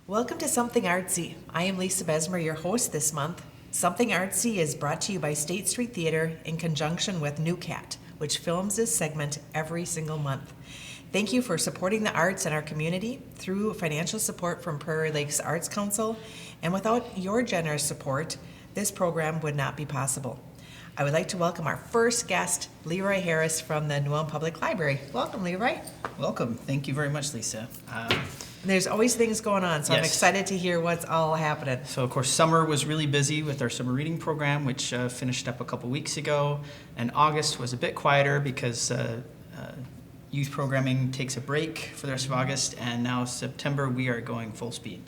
Welcome to Something Artsy. I am Lisa Besmer, your host this month. Something Artsy is brought to you by State Street Theatre in conjunction with New Cat, which films this segment every single month. Thank you for supporting the arts in our community through financial support from Prairie Lakes Arts Council, and without your generous support, this program would not be possible. I would like to welcome our first guest, Leroy Harris from the New Ulm Public Library. Welcome, Leroy. Welcome. Thank you very much, Lisa. There's always things going on, so I'm Yes. excited to hear what's all happening. So, of course, summer was really busy with our summer reading program, which finished up a couple weeks ago. And August was a bit quieter because youth programming takes a break for the rest of August. And now September, we are going full speed.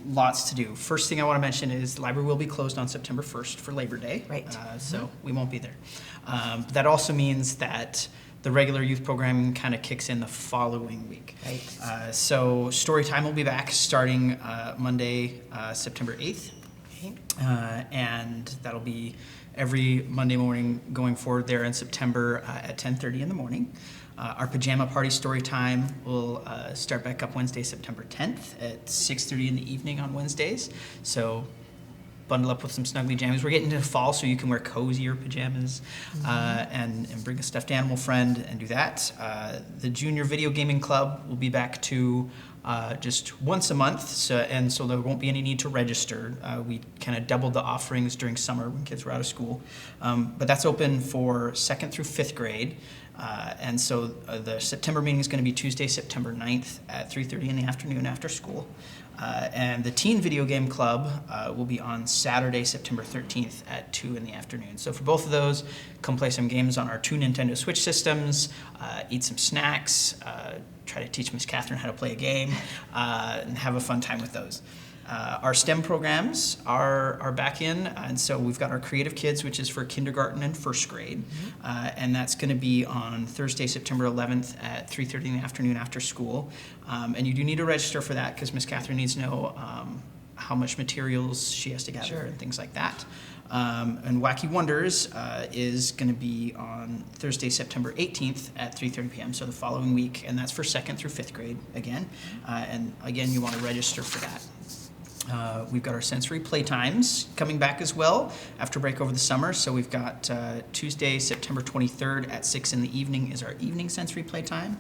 Lots to do. First thing I want to mention is the library will be closed on September 1st for Labor Day. Right. So we won't be there. That also means that the regular youth programming kind of kicks in the following week. Right. So story time will be back starting Monday, September 8th. Okay. And that'll be every Monday morning going forward there in September at 10:30 in the morning. Our pajama party story time will start back up Wednesday, September 10th at 6:30 in the evening on Wednesdays. So bundle up with some snuggly jammies. We're getting into fall, so you can wear cozier pajamas and bring a stuffed animal friend and do that. The Junior Video Gaming Club will be back to just once a month, so there won't be any need to register. We kind of doubled the offerings during summer when kids were out of school. But that's open for 2nd through 5th grade. And so the September meeting is going to be Tuesday, September 9th at 3:30 in the afternoon after school. And the Teen Video Game Club will be on Saturday, September 13th at 2 in the afternoon. So for both of those, come play some games on our two Nintendo Switch systems, eat some snacks, try to teach Miss Catherine how to play a game, and have a fun time with those. Our STEM programs are back in, and so we've got our Creative Kids, which is for kindergarten and first grade, and that's going to be on Thursday, September 11th at 3:30 in the afternoon after school. And you do need to register for that because Miss Catherine needs to know how much materials she has to gather Sure. and things like that. And Wacky Wonders is going to be on Thursday, September 18th at 3:30 p.m., so the following week, and that's for 2nd through 5th grade again. And again, you want to register for that. We've got our sensory playtimes coming back as well after break over the summer. So we've got Tuesday, September 23rd at 6 in the evening is our evening sensory playtime.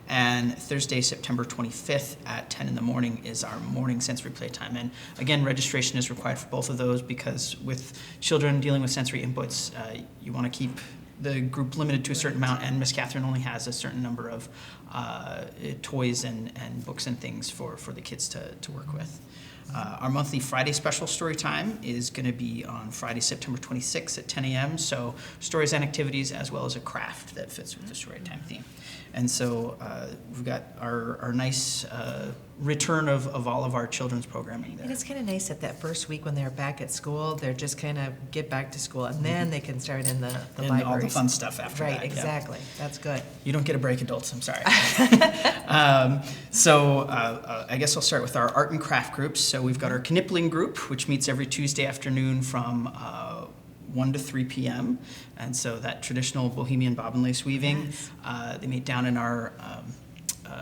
And Thursday, September 25th at 10 in the morning is our morning sensory playtime. And again, registration is required for both of those because with children dealing with sensory inputs, you want to keep the group limited to a certain amount, and Miss Catherine only has a certain number of toys and books and things for the kids to work with. Our monthly Friday special story time is going to be on Friday, September 26th at 10 a.m. So stories and activities as well as a craft that fits with the story time theme. And so we've got our nice return of all of our children's programming there. And it's kind of nice that first week when they're back at school, they're just kind of get back to school, and then they can start in the and libraries. all the fun stuff after right, that. Yeah. exactly. That's good. You don't get a break, adults. I'm sorry. I guess I'll start with our art and craft groups. So we've got our Knippling group, which meets every Tuesday afternoon from 1 to 3 p.m. And so that traditional bohemian bobbin lace weaving, Yes. they meet down in our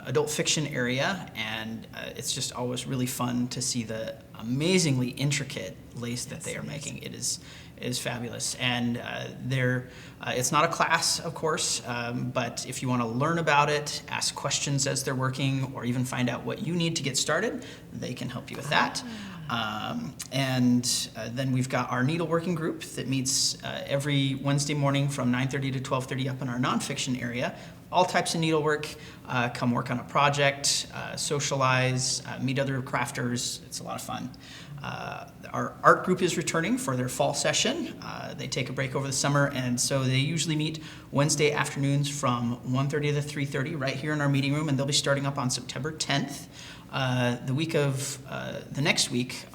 adult fiction area, and it's just always really fun to see the amazingly intricate lace that they are making. It is fabulous, and it's not a class, of course, but if you want to learn about it, ask questions as they're working, or even find out what you need to get started, they can help you with that. Then we've got our needleworking group that meets every Wednesday morning from 9:30 to 12:30 up in our nonfiction area. All types of needlework, come work on a project, socialize, meet other crafters. It's a lot of fun. Our art group is returning for their fall session. They take a break over the summer, and so they usually meet Wednesday afternoons from 1:30 to 3:30 right here in our meeting room, and they'll be starting up on September 10th. The next week,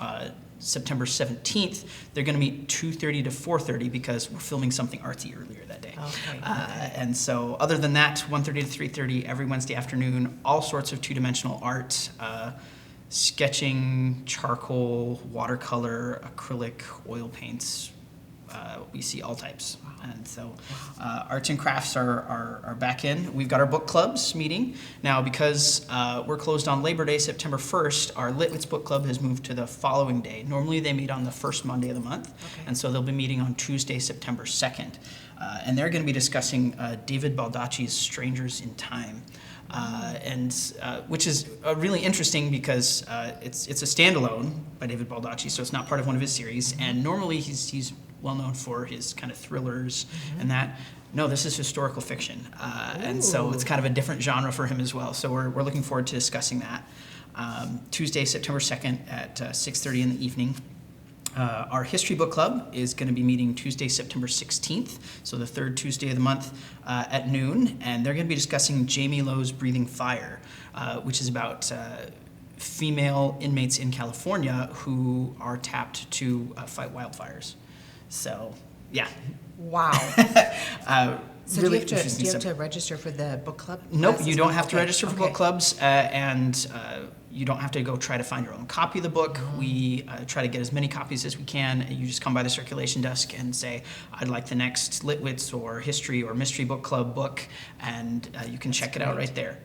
September 17th, they're going to meet 2:30 to 4:30 because we're filming something artsy earlier that day. Okay. And so other than that, 1:30 to 3:30 every Wednesday afternoon, all sorts of two-dimensional art, sketching, charcoal, watercolor, acrylic, oil paints, we see all types. And so arts and crafts are back in. We've got our book clubs meeting. Now, because we're closed on Labor Day, September 1st, our Litwitz Book Club has moved to the following day. Normally they meet on the first Monday of the month, and so they'll be meeting on Tuesday, September 2nd. And they're going to be discussing David Baldacci's Strangers in Time. Which is really interesting because it's a standalone by David Baldacci, so it's not part of one of his series. And normally he's well known for his kind of thrillers and that. No, this is historical fiction, and so it's kind of a different genre for him as well. So we're looking forward to discussing that. Tuesday, September 2nd at 6:30 in the evening. Our History Book Club is going to be meeting Tuesday, September 16th, so the third Tuesday of the month at noon, and they're going to be discussing Jamie Lowe's Breathing Fire, which is about female inmates in California who are tapped to fight wildfires. So, yeah. Wow. So really do you have to register for the book club? Nope, you don't have to Okay, register for book clubs, and you don't have to go try to find your own copy of the book. We try to get as many copies as we can. You just come by the circulation desk and say, I'd like the next Litwitz or History or Mystery Book Club book, and you can check it out right there.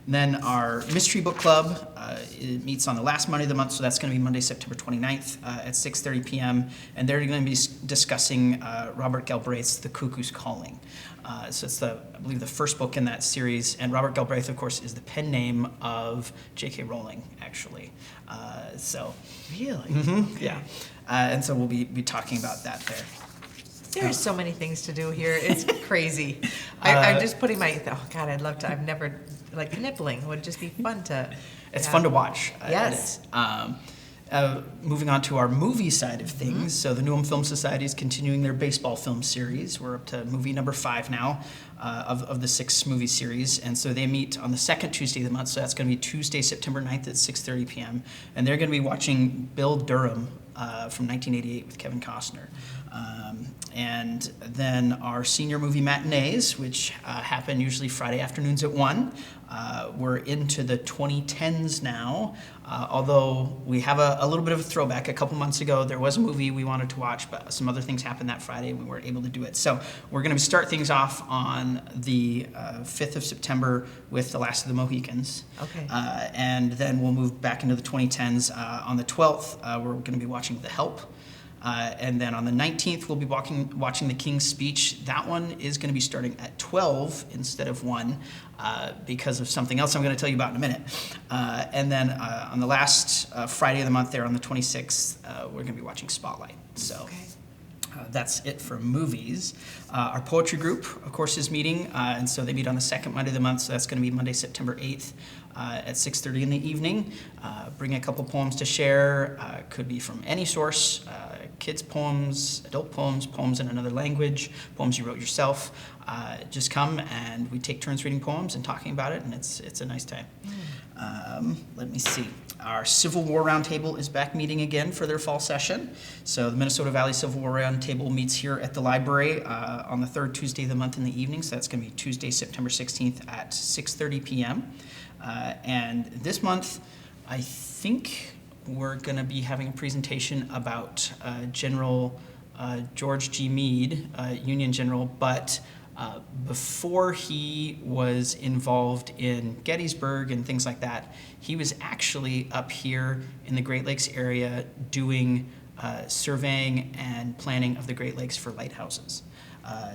Then our Mystery Book Club, it meets on the last Monday of the month, so that's going to be Monday, September 29th at 6:30 p.m., and they're going to be discussing Robert Galbraith's The Cuckoo's Calling. So it's, I believe, the first book in that series, and Robert Galbraith, of course, is the pen name of J.K. Rowling, actually. Really? Okay. Yeah. And so we'll be talking about that there. There's so many things to do here. It's crazy. I'm just putting I'd love to. I've never, like nibbling would just be fun to. It's fun to watch. Yes. Moving on to our movie side of things. So the Newham Film Society is continuing their baseball film series. We're up to movie number 5 now of the 6 movie series. And so they meet on the second Tuesday of the month. So that's going to be Tuesday, September 9th at 6:30 p.m. And they're going to be watching Bill Durham from 1988 with Kevin Costner. And then our senior movie matinees, which happen usually Friday afternoons at 1. We're into the 2010s now, although we have a little bit of a throwback. A couple months ago, there was a movie we wanted to watch, but some other things happened that Friday and we weren't able to do it. So we're going to start things off on the 5th of September with The Last of the Mohicans. Okay. And then we'll move back into the 2010s. On the 12th, we're going to be watching The Help. And then on the 19th, we'll be watching The King's Speech. That one is going to be starting at 12 instead of 1 because of something else I'm going to tell you about in a minute. And then on the last Friday of the month there, on the 26th, we're going to be watching Spotlight. So. Okay. That's it for movies. Our poetry group, of course, is meeting, and so they meet on the second Monday of the month, so that's going to be Monday, September 8th at 6:30 in the evening. Bring a couple poems to share. Could be from any source, kids' poems, adult poems, poems in another language, poems you wrote yourself. Just come, and we take turns reading poems and talking about it, and it's a nice time. Let me see. Our Civil War Roundtable is back meeting again for their fall session. So the Minnesota Valley Civil War Roundtable meets here at the library on the third Tuesday of the month in the evening. So that's going to be Tuesday, September 16th at 6:30 p.m. And this month, I think we're going to be having a presentation about General George G. Meade, Union General, but before he was involved in Gettysburg and things like that, he was actually up here in the Great Lakes area doing surveying and planning of the Great Lakes for lighthouses.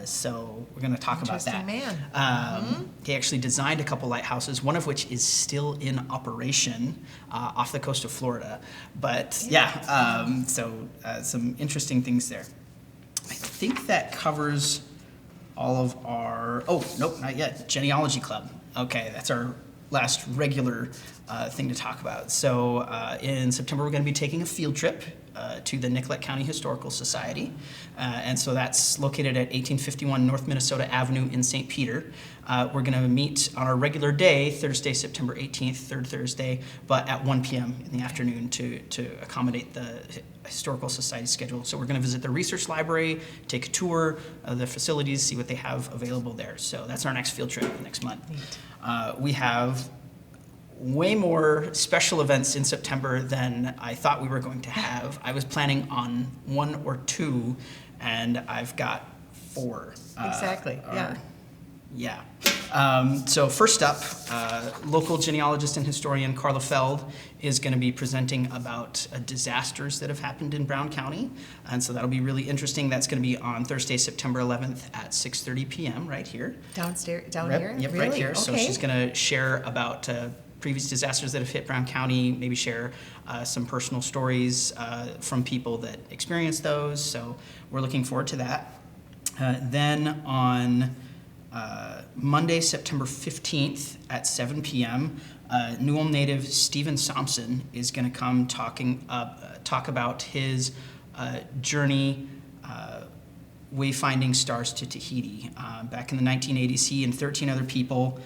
So we're going to talk about that. Interesting man. He actually designed a couple lighthouses, one of which is still in operation off the coast of Florida. But some interesting things there. I think that covers all of our, not yet, Genealogy Club. Okay, that's our last regular thing to talk about. So in September, we're going to be taking a field trip to the Nicollet County Historical Society. And so that's located at 1851 North Minnesota Avenue in St. Peter. We're going to meet on our regular day, Thursday, September 18th, third Thursday, but at 1 p.m. in the afternoon to accommodate the Historical Society schedule. So we're going to visit the research library, take a tour of the facilities, see what they have available there. So that's our next field trip next month. We have way more special events in September than I thought we were going to have. I was planning on 1 or 2, and I've got 4. Exactly, yeah. Yeah. So first up, local genealogist and historian Carla Feld is going to be presenting about disasters that have happened in Brown County. And so that'll be really interesting. That's going to be on Thursday, September 11th at 6:30 p.m. right here. Down Yep, here? Yep, Really? right here. So Okay. she's going to share about previous disasters that have hit Brown County, maybe share some personal stories from people that experienced those. So we're looking forward to that. Then on Monday, September 15th at 7 p.m., New Ulm native Stephen Sampson is going to come talk about his journey wayfinding stars to Tahiti. Back in the 1980s, he and 13 other people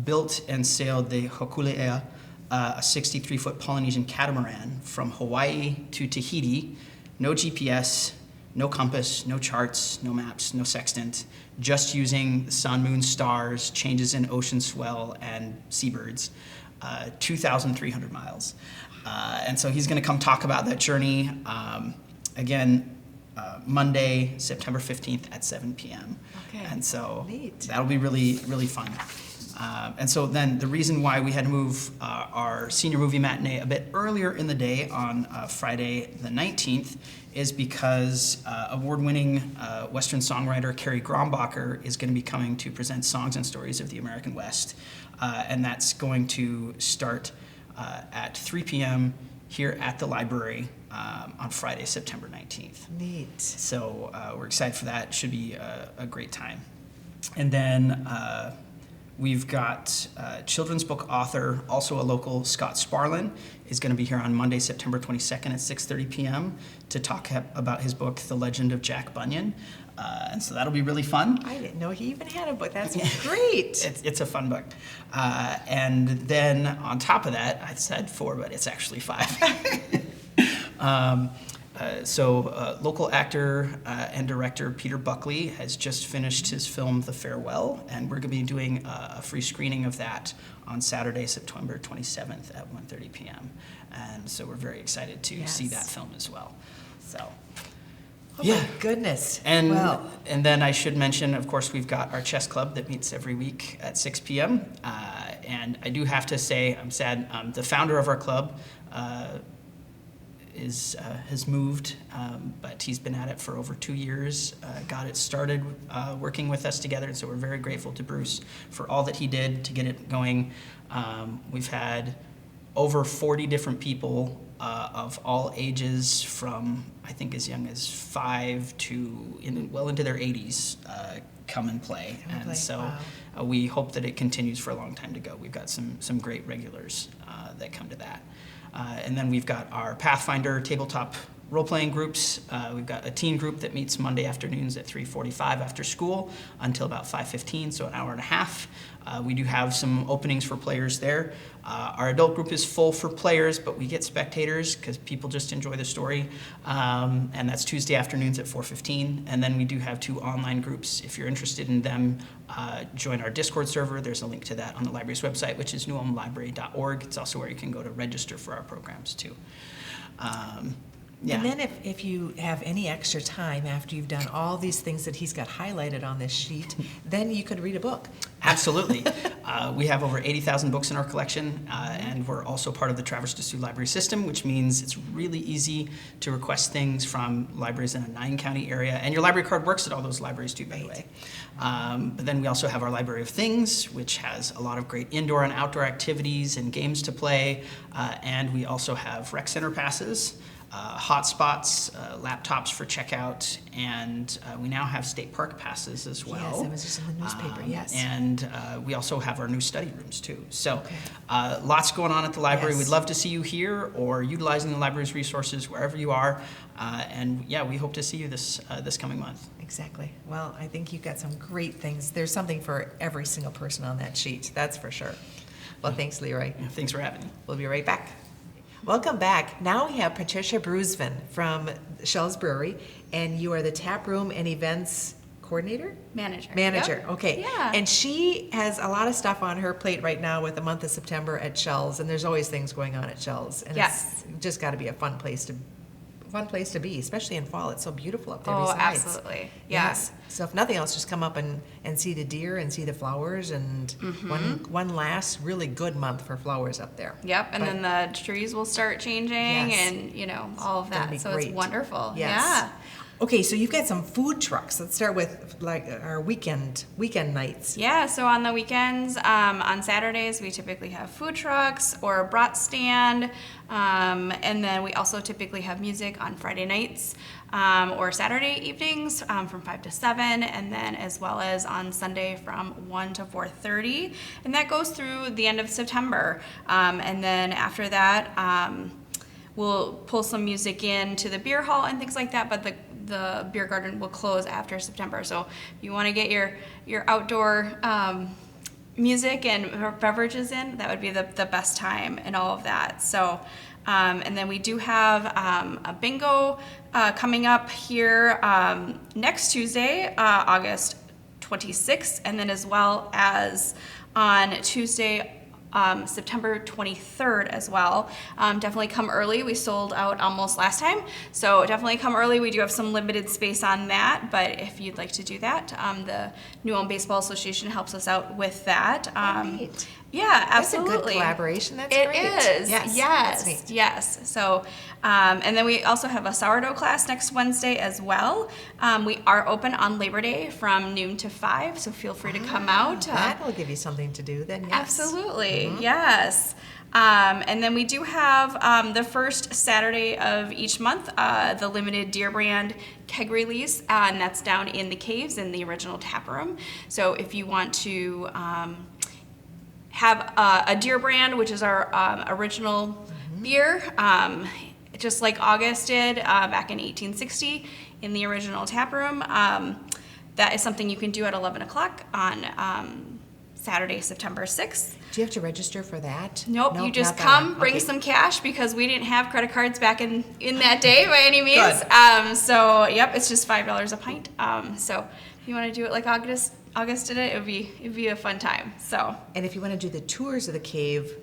built and sailed the Hokulea, a 63-foot Polynesian catamaran from Hawaii to Tahiti. No GPS, no compass, no charts, no maps, no sextant, just using the sun, moon, stars, changes in ocean swell, and seabirds. 2,300 miles. And so he's going to come talk about that journey. Again, Monday, September 15th at 7 p.m. Okay. And so Neat. that'll be really, really fun. And so then the reason why we had to move our senior movie matinee a bit earlier in the day on Friday the 19th is because award-winning Western songwriter Carrie Grombacher is going to be coming to present Songs and Stories of the American West. And that's going to start at 3 p.m. here at the library on Friday, September 19th. Neat. So we're excited for that. It should be a great time. And then we've got children's book author, also a local, Scott Sparlin, is going to be here on Monday, September 22nd at 6:30 p.m. to talk about his book, The Legend of Jack Bunyan. And so that'll be really fun. I didn't know he even had a book. That's great. It's a fun book. And then on top of that, I said 4, but it's actually 5. Local actor and director Peter Buckley has just finished his film The Farewell, and we're going to be doing a free screening of that on Saturday, September 27th at 1:30 p.m. And so we're very excited to see that film as well. So. Oh my goodness. And Wow. and then I should mention, of course, we've got our chess club that meets every week at 6 p.m. And I do have to say, I'm sad, the founder of our club has moved, but he's been at it for over 2 years, got it started working with us together, and so we're very grateful to Bruce for all that he did to get it going. We've had over 40 different people of all ages, from I think as young as 5 to well into their 80s, come and play. And so we hope that it continues for a long time to go. We've got some great regulars that come to that. And then we've got our Pathfinder tabletop role-playing groups. We've got a teen group that meets Monday afternoons at 3:45 after school until about 5:15, so an hour and a half. We do have some openings for players there. Our adult group is full for players, but we get spectators because people just enjoy the story. And that's Tuesday afternoons at 4:15. And then we do have 2 online groups. If you're interested in them, join our Discord server. There's a link to that on the library's website, which is newulmlibrary.org. It's also where you can go to register for our programs too. Yeah. And then if you have any extra time after you've done all these things that he's got highlighted on this sheet, then you could read a book. Absolutely. We have over 80,000 books in our collection, and we're also part of the Traverse des Sioux library system, which means it's really easy to request things from libraries in a 9-county area. And your library card works at all those libraries too, by the way. But then we also have our Library of Things, which has a lot of great indoor and outdoor activities and games to play. And we also have rec center passes, hotspots, laptops for checkout, and we now have state park passes as well. Yes, that was just in the newspaper, yes. And we also have our new study rooms too. So lots going on at the library. Yes. We'd love to see you here or utilizing the library's resources wherever you are. And yeah, we hope to see you this coming month. Exactly. Well, I think you've got some great things. There's something for every single person on that sheet, that's for sure. Well, thanks, Leroy. Yeah, thanks for having me. We'll be right back. Welcome back. Now we have Patricia Brusvin from Shell's Brewery, and you are the tap room and events coordinator? Manager. Manager, Yep. okay. Yeah. And she has a lot of stuff on her plate right now with the month of September at Shell's, and there's always things going on at Shell's. And Yes. it's just got to be a fun place to fun place to be, especially in fall. It's so beautiful up there. Oh, besides. absolutely. Yeah. Yes. So if nothing else, just come up and see the deer and see the flowers, and one last really good month for flowers up there. Yep, and But- then the trees will start changing, Yes. and all of That'd that. be So great. it's wonderful. Yes. Yeah. Okay, so you've got some food trucks. Let's start with like our weekend nights. Yeah, so on the weekends, on Saturdays, we typically have food trucks or a brat stand. And then we also typically have music on Friday nights or Saturday evenings from 5 to 7, and then as well as on Sunday from 1 to 4:30. And that goes through the end of September. And then after that, we'll pull some music in to the beer hall and things like that, but the beer garden will close after September. So if you want to get your outdoor music and beverages in, that would be the best time and all of that. So, and then we do have a bingo coming up here next Tuesday, August 26th, and then as well as on Tuesday, September 23rd as well. Definitely come early. We sold out almost last time, so definitely come early. We do have some limited space on that, but if you'd like to do that, the New Ulm Baseball Association helps us out with that. Neat. Yeah, That's a absolutely. good collaboration. That's It great. is. Yes. Yes. That's neat. Yes. So, and then we also have a sourdough class next Wednesday as well. We are open on Labor Day from noon to 5, so feel free to come out. That will give you something to do then. Yes. Absolutely, yes. And then we do have the first Saturday of each month, the limited Deer Brand keg release, and that's down in the caves in the original tap room. So if you want to have a Deer Brand, which is our original beer, just like August did back in 1860 in the original tap room, that is something you can do at 11 o'clock on Saturday, September 6th. Do you have to register for that? Nope, No, you just not that come, one. bring Okay. some cash, because we didn't have credit cards back in that day by any means. Good. So yep, it's just $5 a pint. So if you want to do it like August did it, it'd be a fun time. So And if you want to do the tours of the cave,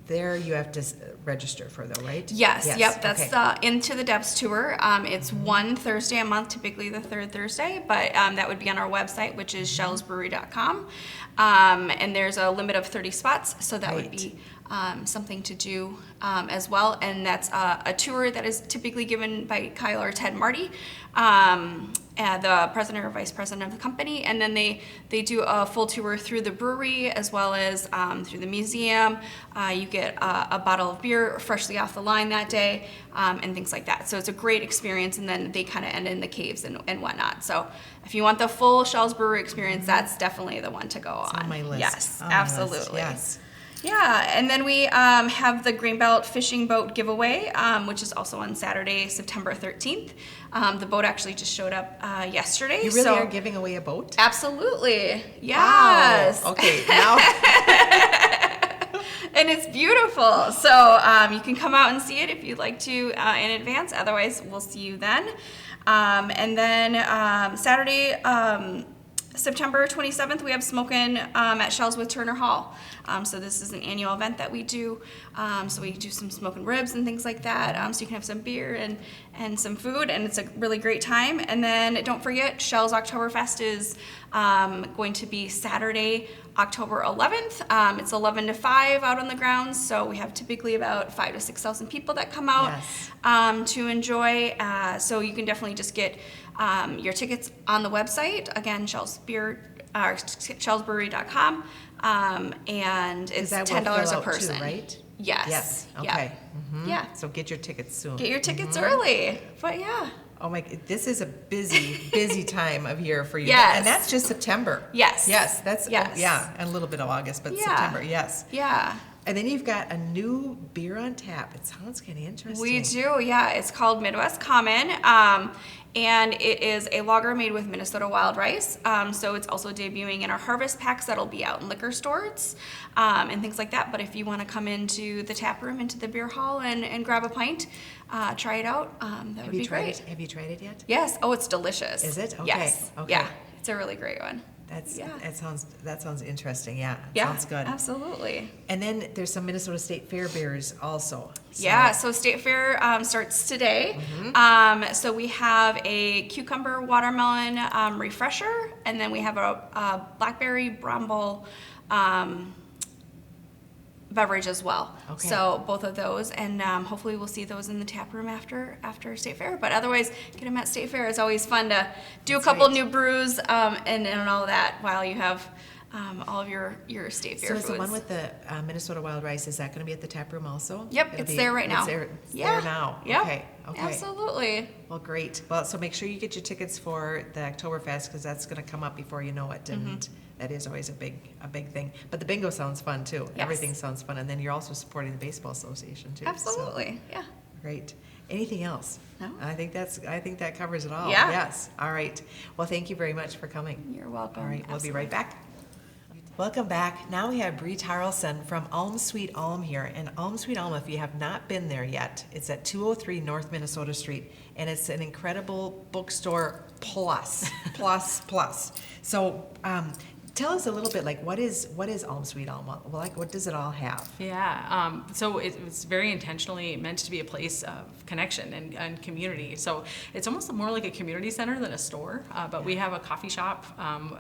there you have to register for though, right? yes, yep, that's okay. the Into the Depths tour. It's one Thursday a month, typically the third Thursday, but that would be on our website, which is shellsbrewery.com. And there's a limit of 30 spots, so that would Right. be something to do as well. And that's a tour that is typically given by Kyle or Ted Marty, the president or vice president of the company. And then they do a full tour through the brewery as well as through the museum. You get a bottle of beer freshly off the line that day, and things like that. So it's a great experience, and then they kind of end in the caves and whatnot. So if you want the full Shell's Brewery experience, that's definitely the one to go It's on my list. Yes, On my list, absolutely. Yes. Yeah, and then we have the Greenbelt Fishing Boat Giveaway, which is also on Saturday, September 13th. The boat actually just showed up yesterday. You really so are giving away a boat? Absolutely. Yes. Wow. Okay, now And it's beautiful. So you can come out and see it if you'd like to in advance. Otherwise, we'll see you then. And then Saturday, September 27th, we have Smokin' at Shells with Turner Hall. So this is an annual event that we do. So we do some smoking ribs and things like that. So you can have some beer and some food, and it's a really great time. And then don't forget, Shells Oktoberfest is going to be Saturday, October 11th. It's 11 to 5 out on the grounds. So we have typically about 5,000 to 6,000 people that come out to enjoy. So you can definitely just get your tickets on the website. Again, shellsbrewery.com. And it's that will $10 fill a out too, person. right? Yes. Yes. Yeah. Okay. Mhm. Yeah. So get your tickets soon. Get your tickets early. But yeah. Oh my! This is a busy time of year for you. Yes. And that's just September. Yes. Yes. That's Yes. yeah, and a little bit of August, but Yeah. September. Yes. Yeah. And then you've got a new beer on tap. It sounds kind of interesting. We do, yeah. It's called Midwest Common, and it is a lager made with Minnesota wild rice. So it's also debuting in our harvest packs that'll be out in liquor stores and things like that. But if you want to come into the tap room, into the beer hall, and grab a pint, try it out. That would be great. Have you tried it yet? Yes. Oh, it's delicious. Is it? Okay. Yes. Okay. Yeah. It's a really great one. That sounds interesting. Yeah, Yeah, sounds good. absolutely. And then there's some Minnesota State Fair beers also. So State Fair starts today. So we have a cucumber watermelon refresher, and then we have a blackberry bramble beverage as well. Okay. So both of those, and hopefully we'll see those in the tap room after State Fair. But otherwise, get them at State Fair. It's always fun to do That's a couple right. new brews and all that while you have all of your State Fair So foods. is the one with the Minnesota Wild Rice, is that going to be at the tap room also? Yep, it's there right now. It's there now. Yep. Okay. Absolutely. Well, great. Well, so make sure you get your tickets for the Oktoberfest because that's going to come up before you know it, and that is always a big thing. But the bingo sounds fun too. Yes. Everything sounds fun, and then you're also supporting the baseball association too. Absolutely. So, great. Anything else? No. I think that covers it all. Yeah. Yes. All right. Well, thank you very much for coming. You're welcome. All right. We'll be right Absolutely. back. Welcome back. Now we have Bree Tarlson from Alm Sweet Alm here. And Alm Sweet Alm, if you have not been there yet, it's at 203 North Minnesota Street. And it's an incredible bookstore plus. So tell us a little bit, like, what is Alm Sweet Alm? Well, like, what does it all have? Yeah, so it's very intentionally meant to be a place of connection and community. So it's almost more like a community center than a store, but we have a coffee shop,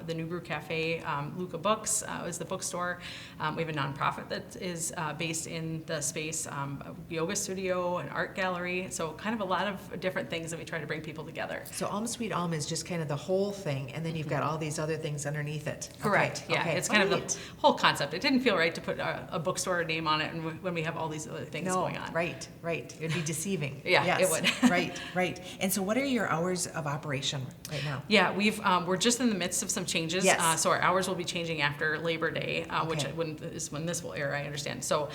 the New Brew Cafe, Luca Books is the bookstore. We have a nonprofit that is based in the space, a yoga studio, an art gallery, so kind of a lot of different things that we try to bring people together. So Alm Sweet Alm is just kind of the whole thing, and then you've got all these other things underneath it. Correct. Okay, Yeah, okay. it's kind of Right. the whole concept. It didn't feel right to put a bookstore name on it, and when we have all these other things going on. Right. It'd be deceiving. Yeah, Yes. it would. Right. And so what are your hours of operation right now? Yeah, we're just in the midst of some changes. Yes. So our hours will be changing after Labor Day, which Okay. is when this will air, I understand. So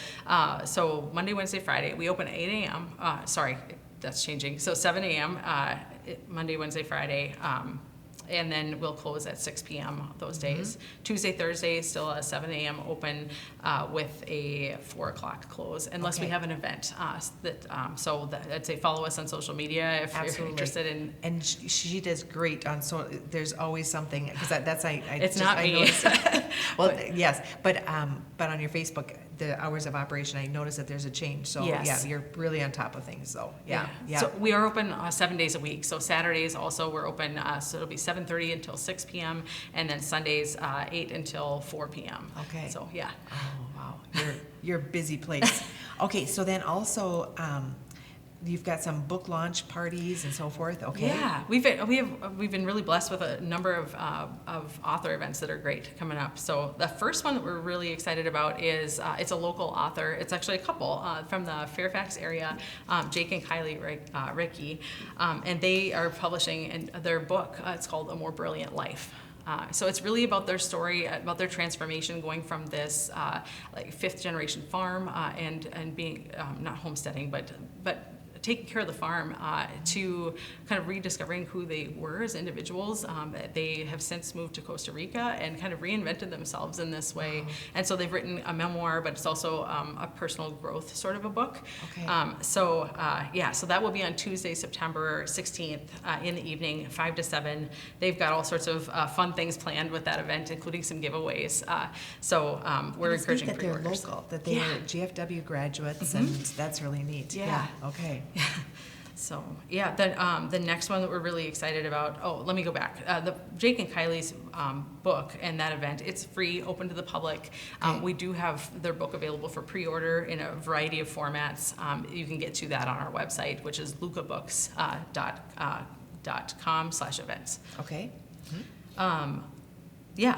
Monday, Wednesday, Friday, we open at 8 a.m. Sorry, that's changing. So 7 a.m. Monday, Wednesday, Friday. And then we'll close at 6 p.m. those days. Tuesday, Thursday, still a 7 a.m. open with a 4 o'clock close, unless we Okay. have an event. I'd say follow us on social media if you're Absolutely. interested in. And she does great on, so there's always something, because that's It's not me. noticed- well, yes, but on your Facebook, the hours of operation, I noticed that there's a change. So Yes. yeah, you're really on top of things. So yeah. So we are open 7 days a week. So Saturdays also we're open. So it'll be 7:30 until 6 p.m. and then Sundays 8 until 4 p.m. Okay. So yeah. Oh wow, you're a busy place. Okay, so then also you've got some book launch parties and so forth. Okay. Yeah, we've been really blessed with a number of author events that are great coming up. So the first one that we're really excited about is it's a local author. It's actually a couple from the Fairfax area, Jake and Kylie Ricky, and they are publishing their book. It's called A More Brilliant Life. So it's really about their story, about their transformation, going from this like fifth generation farm and being not homesteading, but taking care of the farm to kind of rediscovering who they were as individuals. They have since moved to Costa Rica and kind of reinvented themselves in this way. And so they've written a memoir, but it's also a personal growth sort of a book. Okay. So that will be on Tuesday, September 16th in the evening, 5 to 7. They've got all sorts of fun things planned with that event, including some giveaways. We're It's neat encouraging that they're pre-orders. local, that they are GFW graduates, and that's really neat. Yeah. Okay. So yeah, then the next one that we're really excited about. Oh, let me go back. The Jake and Kylie's book and that event. It's free, open to the public. Okay. We do have their book available for pre-order in a variety of formats. You can get to that on our website, which is lucabooks.com/events. Okay.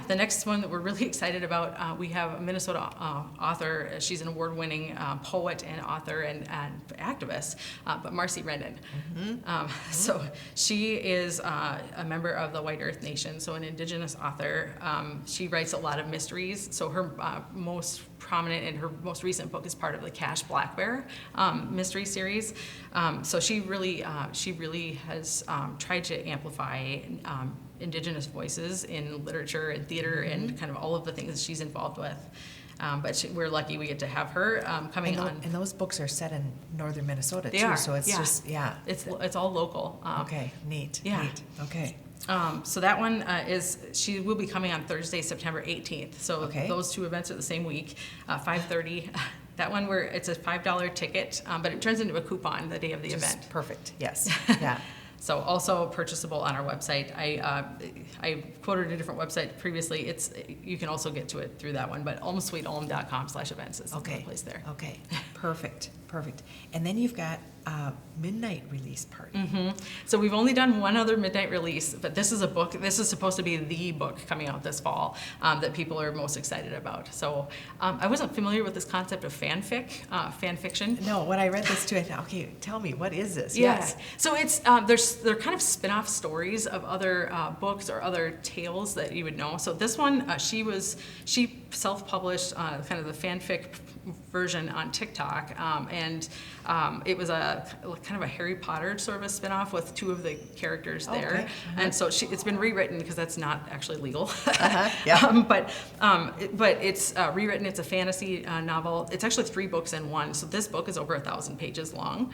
The next one that we're really excited about, we have a Minnesota author. She's an award-winning poet and author and activist, but Marcy Rendon. So she is a member of the White Earth Nation, so an indigenous author. She writes a lot of mysteries. So her most prominent and her most recent book is part of the Cash Black Bear mystery series. So she really has tried to amplify Indigenous voices in literature and theater and kind of all of the things that she's involved with. We're lucky we get to have her coming on. And those books are set in northern Minnesota They too, are, so it's yeah. just It's all local. okay, neat. Yeah. Neat. Okay. So that one she will be coming on Thursday, September 18th. So Okay. those two events are the same week, 5:30. That one it's a $5 ticket, but it turns into a coupon the day of the Just event. perfect, yes, yeah. So also purchasable on our website. I quoted a different website previously. You can also get to it through that one, but almsweetalm.com/events is the place there. Okay, perfect. And then you've got a midnight release party. So we've only done one other midnight release, but this is a book. This is supposed to be the book coming out this fall that people are most excited about. So I wasn't familiar with this concept of fan fiction. No, when I read this too, I thought, okay, tell me, what is this? Yeah. Yes. So it's they're kind of spin-off stories of other books or other tales that you would know. So this one, she self-published kind of the fanfic version on TikTok, and it was a kind of a Harry Potter sort of a spin-off with two of the characters there. Okay. And so it's been rewritten because that's not actually legal. Yeah. But it's rewritten. It's a fantasy novel. It's actually 3 books in one. So this book is over 1,000 pages long.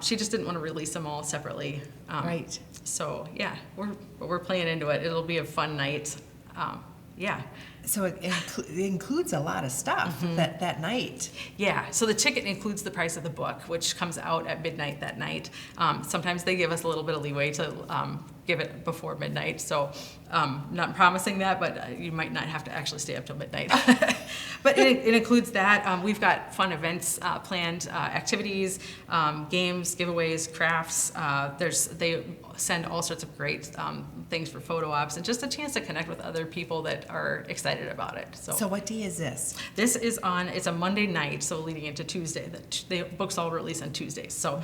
She just didn't want to release them all separately. Right. So yeah, we're playing into it. It'll be a fun night. Yeah. So it includes a lot of stuff that night. Yeah, so the ticket includes the price of the book, which comes out at midnight that night. Sometimes they give us a little bit of leeway to give it before midnight, so not promising that, but you might not have to actually stay up till midnight. But it includes that. We've got fun events planned, activities, games, giveaways, crafts. They send all sorts of great things for photo ops and just a chance to connect with other people that are excited about it. So what day is this? This is it's a Monday night, so leading into Tuesday. The books all release on Tuesdays. So,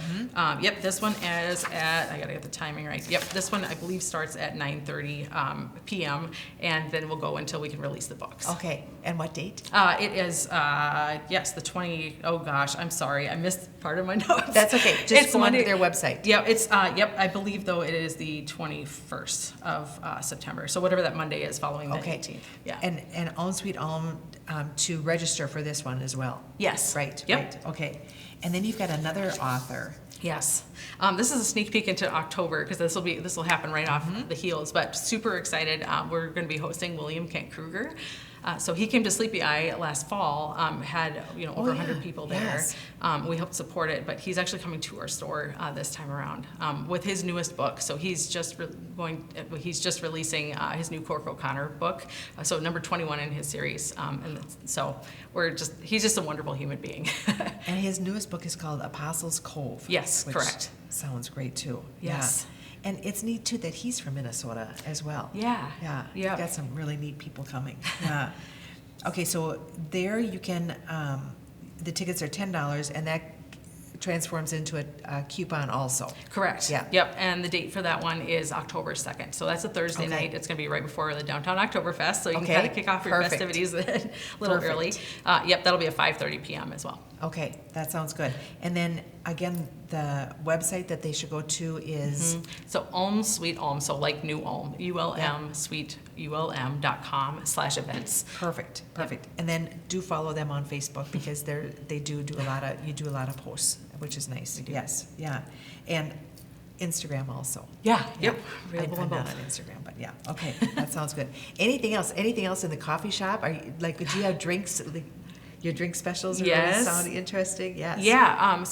yep, this one is at, I gotta get the timing right. Yep, this one I believe starts at 9:30 p.m. and then we'll go until we can release the books. Okay, and what date? It is, yes, the 20, oh gosh, I'm sorry, I missed part of my notes. That's okay, just It's go onto Monday- their website. Yeah, yep, I believe though it is the 21st of September. So whatever that Monday is following the Okay. 18th. Yeah. And Alm Sweet Alm to register for this one as well. Yes. Right, Yep. right, okay. And then you've got another author. Yes. This is a sneak peek into October because this will happen right off the heels. But super excited. We're going to be hosting William Kent Kruger. So he came to Sleepy Eye last fall. Had over 100 people there. Yes. We helped support it, but he's actually coming to our store this time around with his newest book. So he's just releasing his new Cork O'Connor book. So number 21 in his series. And so he's just a wonderful human being. And his newest book is called Apostles Cove. Yes, which correct. Sounds great too. Yes. Yeah. And it's neat too that he's from Minnesota as well. Yeah. Yeah. Yeah. Got some really neat people coming. Yeah. Okay, so there you can, the tickets are $10 and that transforms into a coupon also. Correct. Yeah. Yep. And the date for that one is October 2nd. So that's a Thursday Okay. night. It's going to be right before the Downtown Oktoberfest. So you Okay. can kind of kick off your Perfect. festivities a little Perfect. early. Yep. That'll be at 5:30 p.m. as well. Okay, that sounds good. And then again, the website that they should go to is, So Ulm Sweet Ulm. So like New Ulm, ULM, Yeah. Sweet ULM.com/events. perfect. And then do follow them on Facebook because you do a lot of posts, which is nice. Yes, yeah. And Instagram also. Yeah. Yep. I'm Available on not both. on Instagram, but yeah, okay, that sounds good. Anything else in the coffee shop? Do you have drinks? Your drink specials really Yes. sound interesting, yes. Yeah,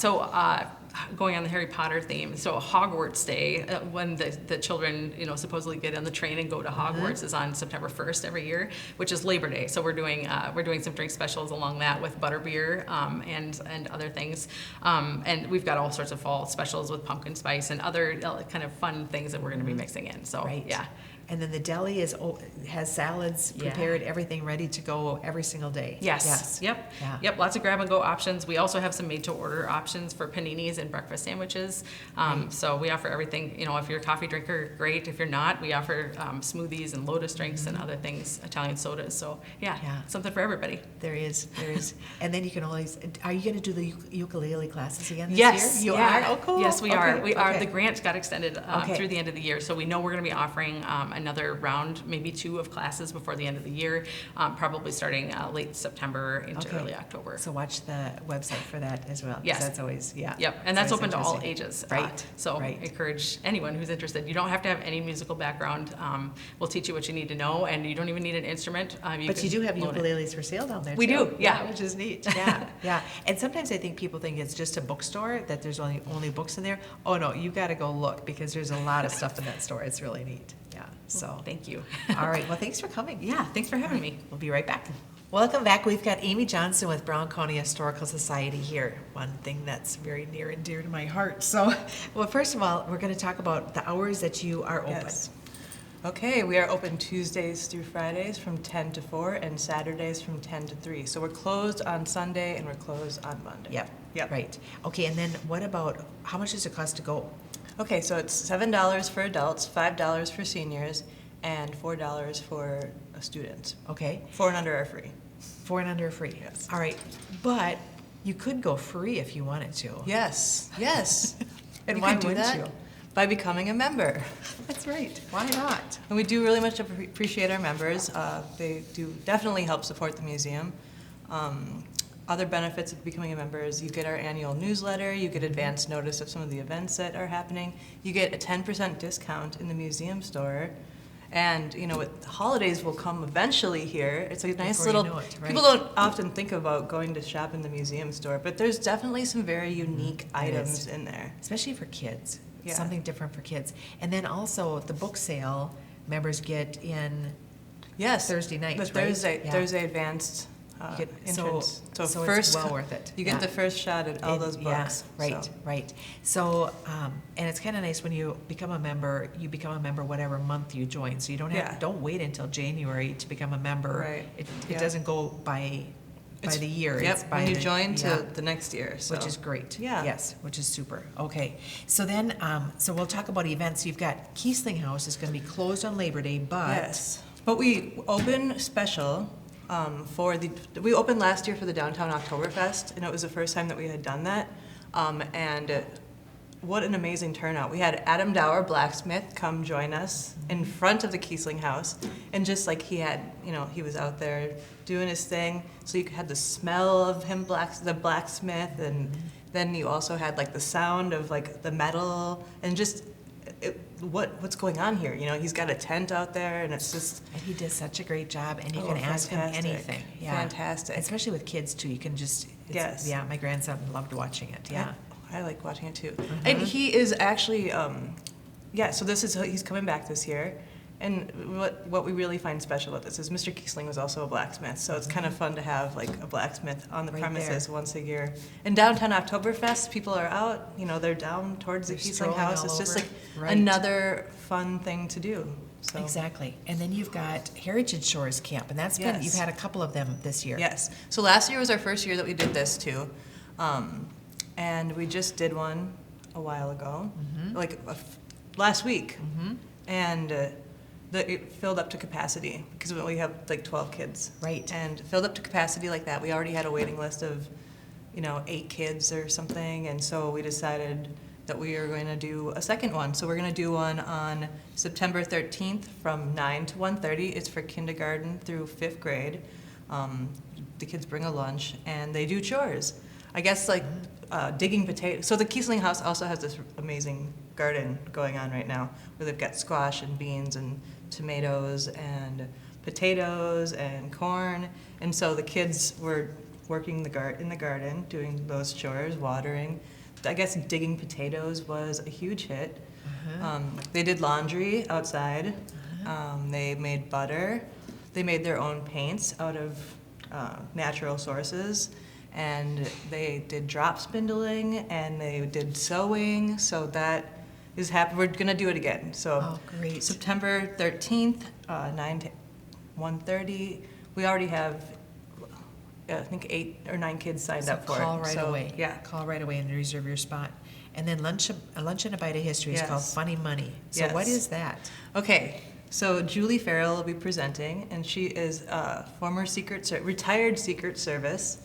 going on the Harry Potter theme, so Hogwarts Day, when the children, supposedly get on the train and go to Hogwarts, is on September 1st every year, which is Labor Day. So we're doing some drink specials along that with butterbeer and other things, and we've got all sorts of fall specials with pumpkin spice and other kind of fun things that we're going to be mixing in. So Right. yeah. And then the deli has salads Yeah. prepared, everything ready to go every single day. Yes. Yep. Yeah. Yep. Lots of grab and go options. We also have some made to order options for paninis and breakfast sandwiches. So we offer everything. If you're a coffee drinker, great. If you're not, we offer smoothies and lotus drinks and other things, Italian sodas. So yeah, something for everybody. There is. And then you can always, are you going to do the ukulele classes again this Yes, year? You yeah. are? Oh, cool. Yes, we Okay, are. We are. okay. The grant got extended Okay. through the end of the year, so we know we're going to be offering another round, maybe 2 of classes before the end of the year, probably starting late September into Okay. early October. So watch the website for that as well. 'cause Yes. That's always, yeah. Yep, and that's always open to all interesting. ages. Right, So right. encourage anyone who's interested. You don't have to have any musical background. We'll teach you what you need to know, and you don't even need an instrument. But can you do have loan it. ukuleles for sale down there, We too. do, yeah. Which is neat, yeah, yeah. And sometimes I think people think it's just a bookstore, that there's only books in there. Oh, no, you gotta go look, because there's a lot of stuff in that store. It's really neat, yeah, so. Thank you. All right, well, thanks for coming. Yeah, thanks for having me. We'll be right back. Welcome back. We've got Amy Johnson with Brown County Historical Society here. One thing that's very near and dear to my heart. So, well, first of all, we're going to talk about the hours that you are open. Yes. Okay, we are open Tuesdays through Fridays from 10 to 4 and Saturdays from 10 to 3. So we're closed on Sunday and we're closed on Monday. Yep. Yep. Right. Okay, and then what about, how much does it cost to go? Okay, so it's $7 for adults, $5 for seniors, and $4 for students. Okay, 4 and under are free. 4 and under are free. Yes. All right, but you could go free if you wanted to. Yes, yes. And You why could do wouldn't that you? by becoming a member. That's right. Why not? And we do really much appreciate our members. They do definitely help support the museum. Other benefits of becoming a member is you get our annual newsletter, you get advance notice of some of the events that are happening, you get a 10% discount in the museum store, and holidays will come eventually here. It's a nice Before you little. know it, right. People don't often think about going to shop in the museum store, but there's definitely some very unique items is. in there. Especially for kids. Yeah. Something different for kids. And then also the book sale members get in Yes, Thursday nights, the right? Thursday Yeah. Thursday advanced You get- entrance. so it's first well worth it. You Yeah. get the first shot at all And- those yeah, books. right, so. right. So, and it's kind of nice when you become a member, whatever month you join. So you don't Yeah. don't wait until January to become a member. Right. It Yeah. doesn't go by It's- the year. Yep, It's by when you the- join yeah. to the next year. So. Which is great. Yeah. Yes, which is super. Okay. So then, so we'll talk about events. You've got Kiesling House is going to be closed on Labor Day, but. Yes, but we open special we opened last year for the Downtown Oktoberfest, and it was the first time that we had done that. And what an amazing turnout. We had Adam Dower, blacksmith, come join us in front of the Kiesling House. And just like he was out there doing his thing. So you had the smell of him, the blacksmith, and then you also had like the sound of like the metal and just what's going on here? He's got a tent out there, and it's just. And he does such a great job, and you Oh, can ask him fantastic. anything. Yeah. Fantastic. Especially with kids too. You can just. Yes. Yeah, my grandson loved watching it. Yeah. I like watching it too. And he is actually, so he's coming back this year. And what we really find special about this is Mr. Kiesling was also a blacksmith, so it's kind of fun to have like a blacksmith on the Right premises there. once a year. In Downtown Oktoberfest, people are out, they're down towards They're the Kiesling strolling House. all It's just over. like Right. another fun thing to do. So. Exactly. And then you've got Heritage Shores Camp, and that's been, Yes. you've had a couple of them this year. Yes. So last year was our first year that we did this too. And we just did one a while ago, last week. And it filled up to capacity because we have like 12 kids. Right. And filled up to capacity like that. We already had a waiting list of, 8 kids or something. And so we decided that we are going to do a second one. So we're going to do one on September 13th from 9 to 1:30. It's for kindergarten through 5th grade. The kids bring a lunch and they do chores. I guess digging potatoes. So the Kiesling House also has this amazing garden going on right now where they've got squash and beans and tomatoes and potatoes and corn. And so the kids were working in the garden, doing those chores, watering. I guess digging potatoes was a huge hit. They did laundry outside. They made butter. They made their own paints out of natural sources. And they did drop spindling, and they did sewing. So that is happening. We're going to do it again. So Oh, great. September 13th, 9 to 1:30. We already have, I think, 8 or 9 kids signed So up for call it. right So, away. Yeah. Call right away and reserve your spot. And then lunch and a bite of history is called Yes. Funny Money. So what Yes. is that? Okay, so Julie Farrell will be presenting, and she is a former retired Secret Service.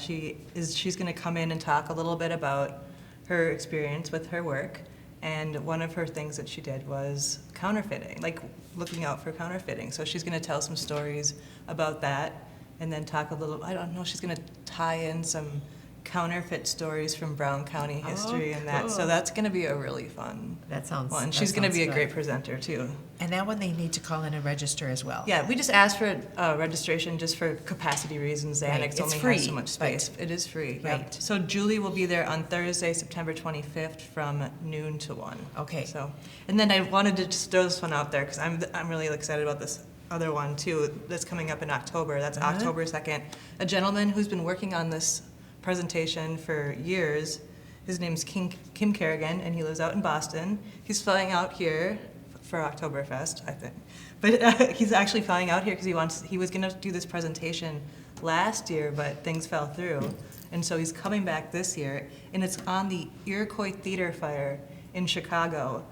She's going to come in and talk a little bit about her experience with her work, and one of her things that she did was counterfeiting. Like looking out for counterfeiting. So she's going to tell some stories about that, and then talk a little. I don't know. She's going to tie in some counterfeit stories from Brown County history and that. So cool. that's going to be a really fun That sounds. one. that She's going to sounds be a good. great presenter too. And that one they need to call in and register as well. Yeah, we just asked for registration just for capacity reasons. The Right. annex It's only free, has so much space. It is free. yeah. Right. So Julie will be there on Thursday, September 25th, from noon to 1. Okay. So, and then I wanted to just throw this one out there because I'm really excited about this other one too. That's coming up in October. That's Uh-huh. October 2nd. A gentleman who's been working on this presentation for years. His name's Kim Kerrigan, and he lives out in Boston. He's flying out here for Oktoberfest, I think. But he's actually flying out here because he was going to do this presentation last year, but things fell through. And so he's coming back this year, and it's on the Iroquois Theater Fire in Chicago,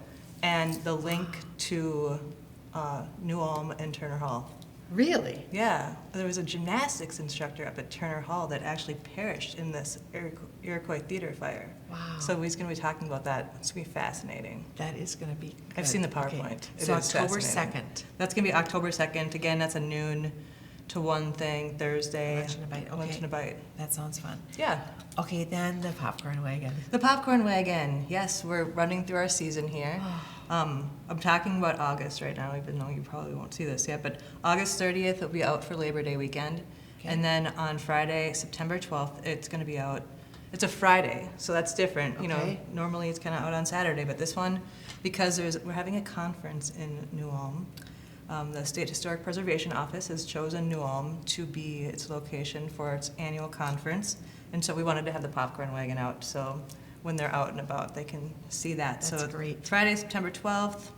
and the link to New Ulm and Turner Hall. Really? Yeah, there was a gymnastics instructor up at Turner Hall that actually perished in this Iroquois Theater Fire. Wow. So he's going to be talking about that. It's going to be fascinating. That is going to be. I've good. seen the Okay. PowerPoint. It So is October fascinating. 2nd. That's going to be October 2nd. Again, that's a noon to 1 thing, Thursday. Lunch and a bite. Lunch Okay. and a bite. That sounds fun. Yeah. Okay, then the popcorn wagon. The popcorn wagon. Yes, we're running through our season here. I'm talking about August right now, even though you probably won't see this yet. But August 30th will be out for Labor Day weekend. Okay. And then on Friday, September 12th, it's going to be out. It's a Friday, so that's different. You know, Okay. normally it's kind of out on Saturday, but this one, because we're having a conference in New Ulm. The State Historic Preservation Office has chosen New Ulm to be its location for its annual conference. And so we wanted to have the popcorn wagon out, so when they're out and about, they can see that. That's So great. Friday, September 12th,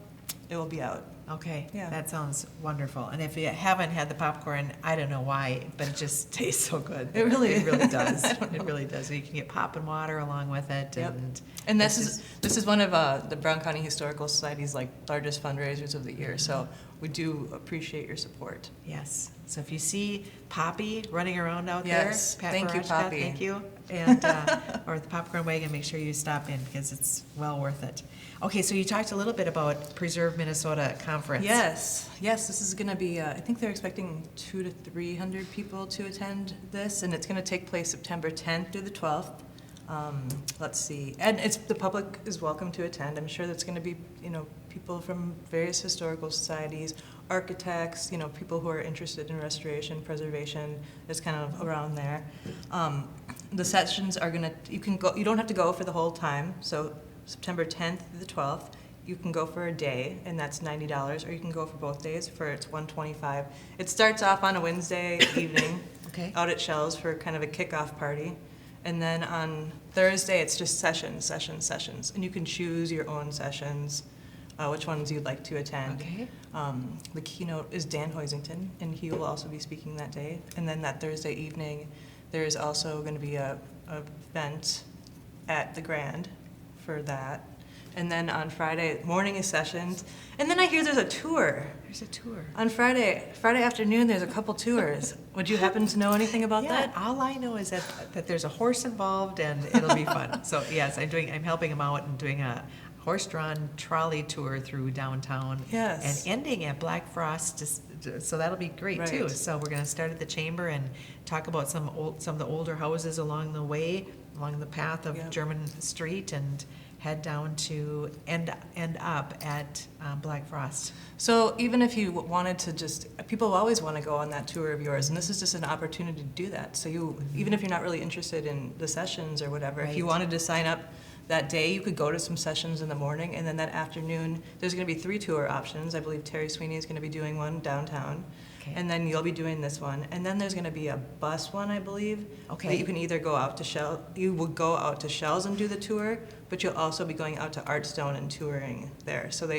it will be out. Okay, Yeah. that sounds wonderful. And if you haven't had the popcorn, I don't know why, but it just tastes so good. It really It really does. It really does. You can get pop and water along with it, Yep. and And it's this is one of the Brown County Historical Society's largest fundraisers of the year, so we do appreciate your support. yes. So if you see Poppy running around out Yes, there, Pat thank you, Barachka, Poppy. Thank you. And or the popcorn wagon, make sure you stop in because it's well worth it. Okay, so you talked a little bit about Preserve Minnesota Conference. Yes, this is going to be, I think they're expecting 200 to 300 people to attend this, and it's going to take place September 10th through the 12th. Let's see, and the public is welcome to attend. I'm sure that's going to be, people from various historical societies, architects, people who are interested in restoration, preservation, is kind of around there. The sessions are you don't have to go for the whole time, so September 10th to the 12th, you can go for a day, and that's $90, or you can go for both days for it's $125. It starts off on a Wednesday evening Okay. out at Shell's for kind of a kickoff party. And then on Thursday, it's just sessions. And you can choose your own sessions, which ones you'd like to attend. Okay. The keynote is Dan Hoisington, and he will also be speaking that day. And then that Thursday evening, there's also going to be a event at the Grand for that. And then on Friday morning is sessions. And then I hear there's a tour. There's a tour. On Friday afternoon, there's a couple tours. Would you happen to know anything about Yeah, that? all I know is that there's a horse involved and it'll be fun. So yes, I'm helping them out and doing a horse-drawn trolley tour through downtown. Yes. And ending at Black Frost, so that'll be great too. Right. So we're gonna start at the chamber and talk about some of the older houses along the way, along the path of Yep. German Street, and head down to end up at Black Frost. So even if you wanted to people always want to go on that tour of yours, and this is just an opportunity to do that. So even if you're not really interested in the sessions or whatever, if you Right. wanted to sign up that day, you could go to some sessions in the morning, and then that afternoon, there's going to be 3 tour options. I believe Terry Sweeney is going to be doing one downtown. Okay. And then you'll be doing this one. And then there's going to be a bus one, I believe. Okay. That you can either go out to you will go out to Shell's and do the tour, but you'll also be going out to Artstone and touring there. So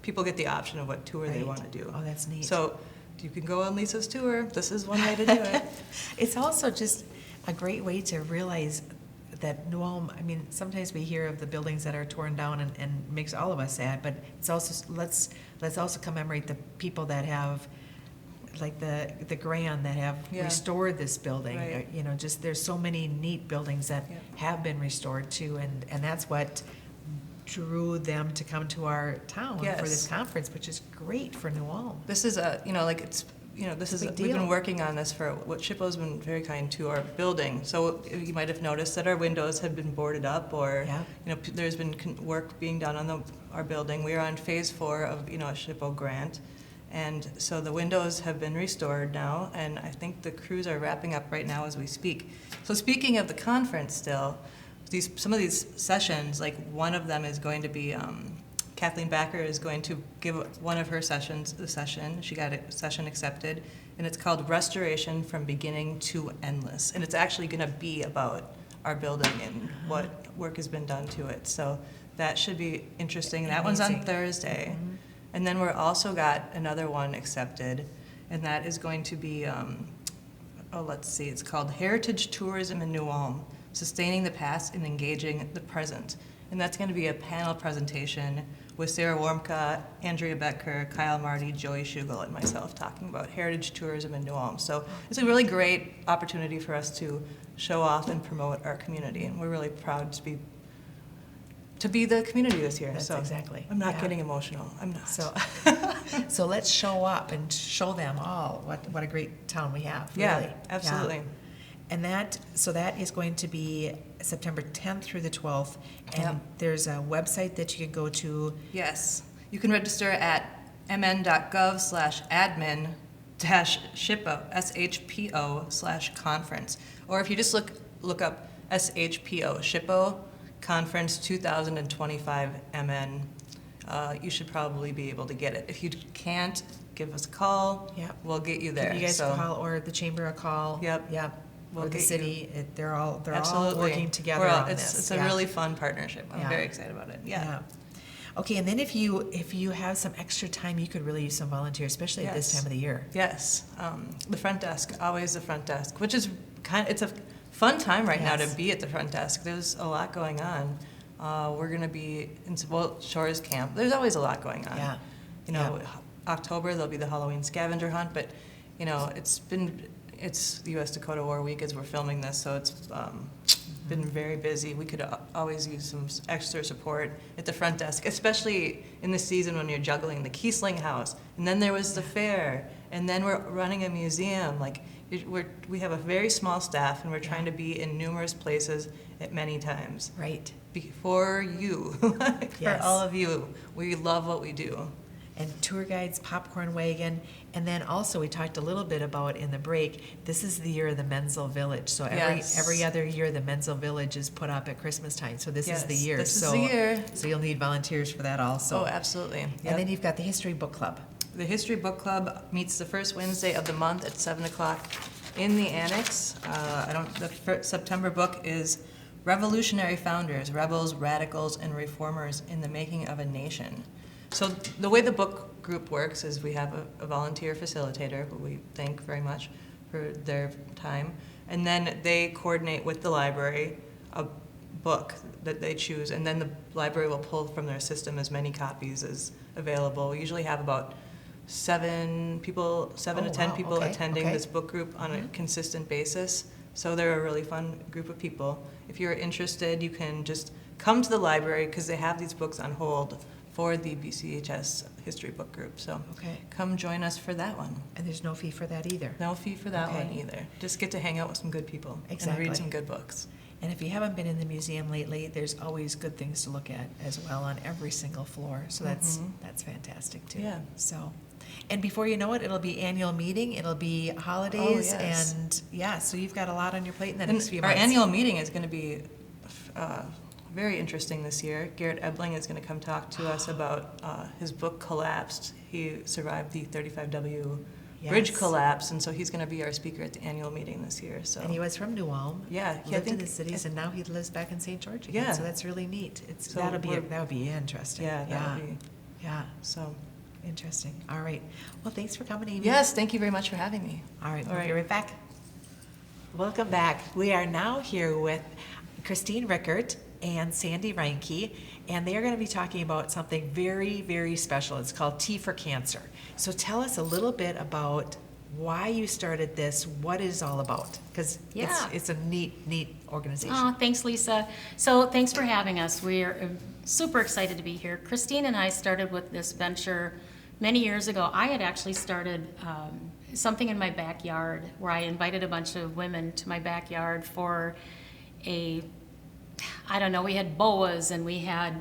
people get the option of what tour they Right. want to do. Oh, that's neat. So you can go on Lisa's tour. This is one way to do it. It's also just a great way to realize that New Ulm, I mean, sometimes we hear of the buildings that are torn down and makes all of us sad, but it's also, let's also commemorate the people that have, like the Grand, that have Yeah. restored this building. Right. Just there's so many neat buildings that Yep. have been restored too, and that's what drew them to come to our town for this Yes. conference, which is great for New Ulm. This is a, this is, big we've been deal. working on this for, what SHPO's been very kind to our building. So you might have noticed that our windows have been boarded up, or, Yeah. there's been work being done on our building. We are on phase 4 of, a SHPO grant. And so the windows have been restored now, and I think the crews are wrapping up right now as we speak. So speaking of the conference still, some of these sessions, like one of them is going to be, Kathleen Backer is going to give one of her sessions a session. She got a session accepted, and it's called Restoration from Beginning to Endless. And it's actually going to be about our building and what work has been done to it. So that should be interesting. That one's on Amazing. Thursday. And then we're also got another one accepted, and that is going to be, let's see, it's called Heritage Tourism in New Ulm, Sustaining the Past and Engaging the Present. And that's going to be a panel presentation with Sarah Wormka, Andrea Becker, Kyle Marty, Joey Schugel, and myself talking about heritage tourism in New Ulm. So it's a really great opportunity for us to show off and promote our community, and we're really proud to be the community this year. That's so exactly. I'm not Yeah. getting emotional. I'm not. So, so let's show up and show them all what a great town we have. Yeah, really. absolutely. Yeah. And that is going to be September 10th through the 12th. And Yep. there's a website that you can go to. Yes, you can register at mn.gov/admin-shpo/conference. Or if you just look up SHPO, SHPO Conference 2025 MN, you should probably be able to get it. If you can't, give us a call. Yep. We'll get you there. Give you guys So- a call, or the chamber a call. Yep. Yep. We'll Or the get city. They're all Absolutely. working together We're all- on it's, this. It's a Yeah. really fun partnership. I'm Yeah. very excited about it. Yeah. Okay, and then if you have some extra time, you could really use some volunteers, especially at this Yes. time of the year. Yes, the front desk, always the front desk, which is it's a fun time right now Yes. to be at the front desk. There's a lot going on. We're going to be in Shores Camp. There's always a lot going on. Yeah. October there'll be the Halloween scavenger hunt, but it's the U.S. Dakota War Week as we're filming this, so it's been very busy. We could always use some extra support at the front desk, especially in the season when you're juggling the Kiesling House, and then there was the fair, and then we're running a museum. We have a very small staff, and we're trying to be in numerous places at many times. Right. For you, for Yes. all of you, we love what we do. And tour guides, popcorn wagon, and then also we talked a little bit about in the break, this is the year of the Menzel Village. So Yes. every other year, the Menzel Village is put up at Christmas time. So this is the Yes, year. this is so, the year. So you'll need volunteers for that also. Oh, absolutely. Yep. And then you've got the History Book Club. The History Book Club meets the first Wednesday of the month at 7 o'clock in the annex. September book is Revolutionary Founders, Rebels, Radicals, and Reformers in the Making of a Nation. So the way the book group works is we have a volunteer facilitator, who we thank very much for their time, and then they coordinate with the library a book that they choose, and then the library will pull from their system as many copies as available. We usually have about 7 to 10 wow, people okay, attending okay. this book group on a consistent basis. So they're a really fun group of people. If you're interested, you can just come to the library because they have these books on hold for the BCHS History Book Group. So Okay. come join us for that one. And there's no fee for that either. No fee for that Okay. one either. Just get to hang out with some good people and Exactly. read some good books. And if you haven't been in the museum lately, there's always good things to look at as well on every single floor. So that's fantastic too. Yeah. So, and before you know it, it'll be annual meeting. It'll be holidays, yes. and so you've got a lot on your plate in the And next few our months. annual meeting is going to be very interesting this year. Garrett Ebling is going to come talk to us about his book Collapsed. He survived the 35W bridge Yes. collapse, and so he's going to be our speaker at the annual meeting this year. So And he was from New Ulm. Yeah, I lived in think- the cities, and now he lives back in St. George again. Yeah. So that's really neat. It's So that would we're- be interesting. yeah, that would be Yeah. so. Interesting. All right. Well, thanks for coming, Amy. Yes, thank you very much for having me. All right, All we'll be right. right back. Welcome back. We are now here with Christine Rickert and Sandy Reinke, and they are going to be talking about something very, very special. It's called Tea for Cancer. So tell us a little bit about why you started this, what it is all about, because Yeah. it's a neat organization. Oh, thanks, Lisa. So thanks for having us. We're super excited to be here. Christine and I started with this venture many years ago. I had actually started something in my backyard where I invited a bunch of women to my backyard for I don't know, we had boas and we had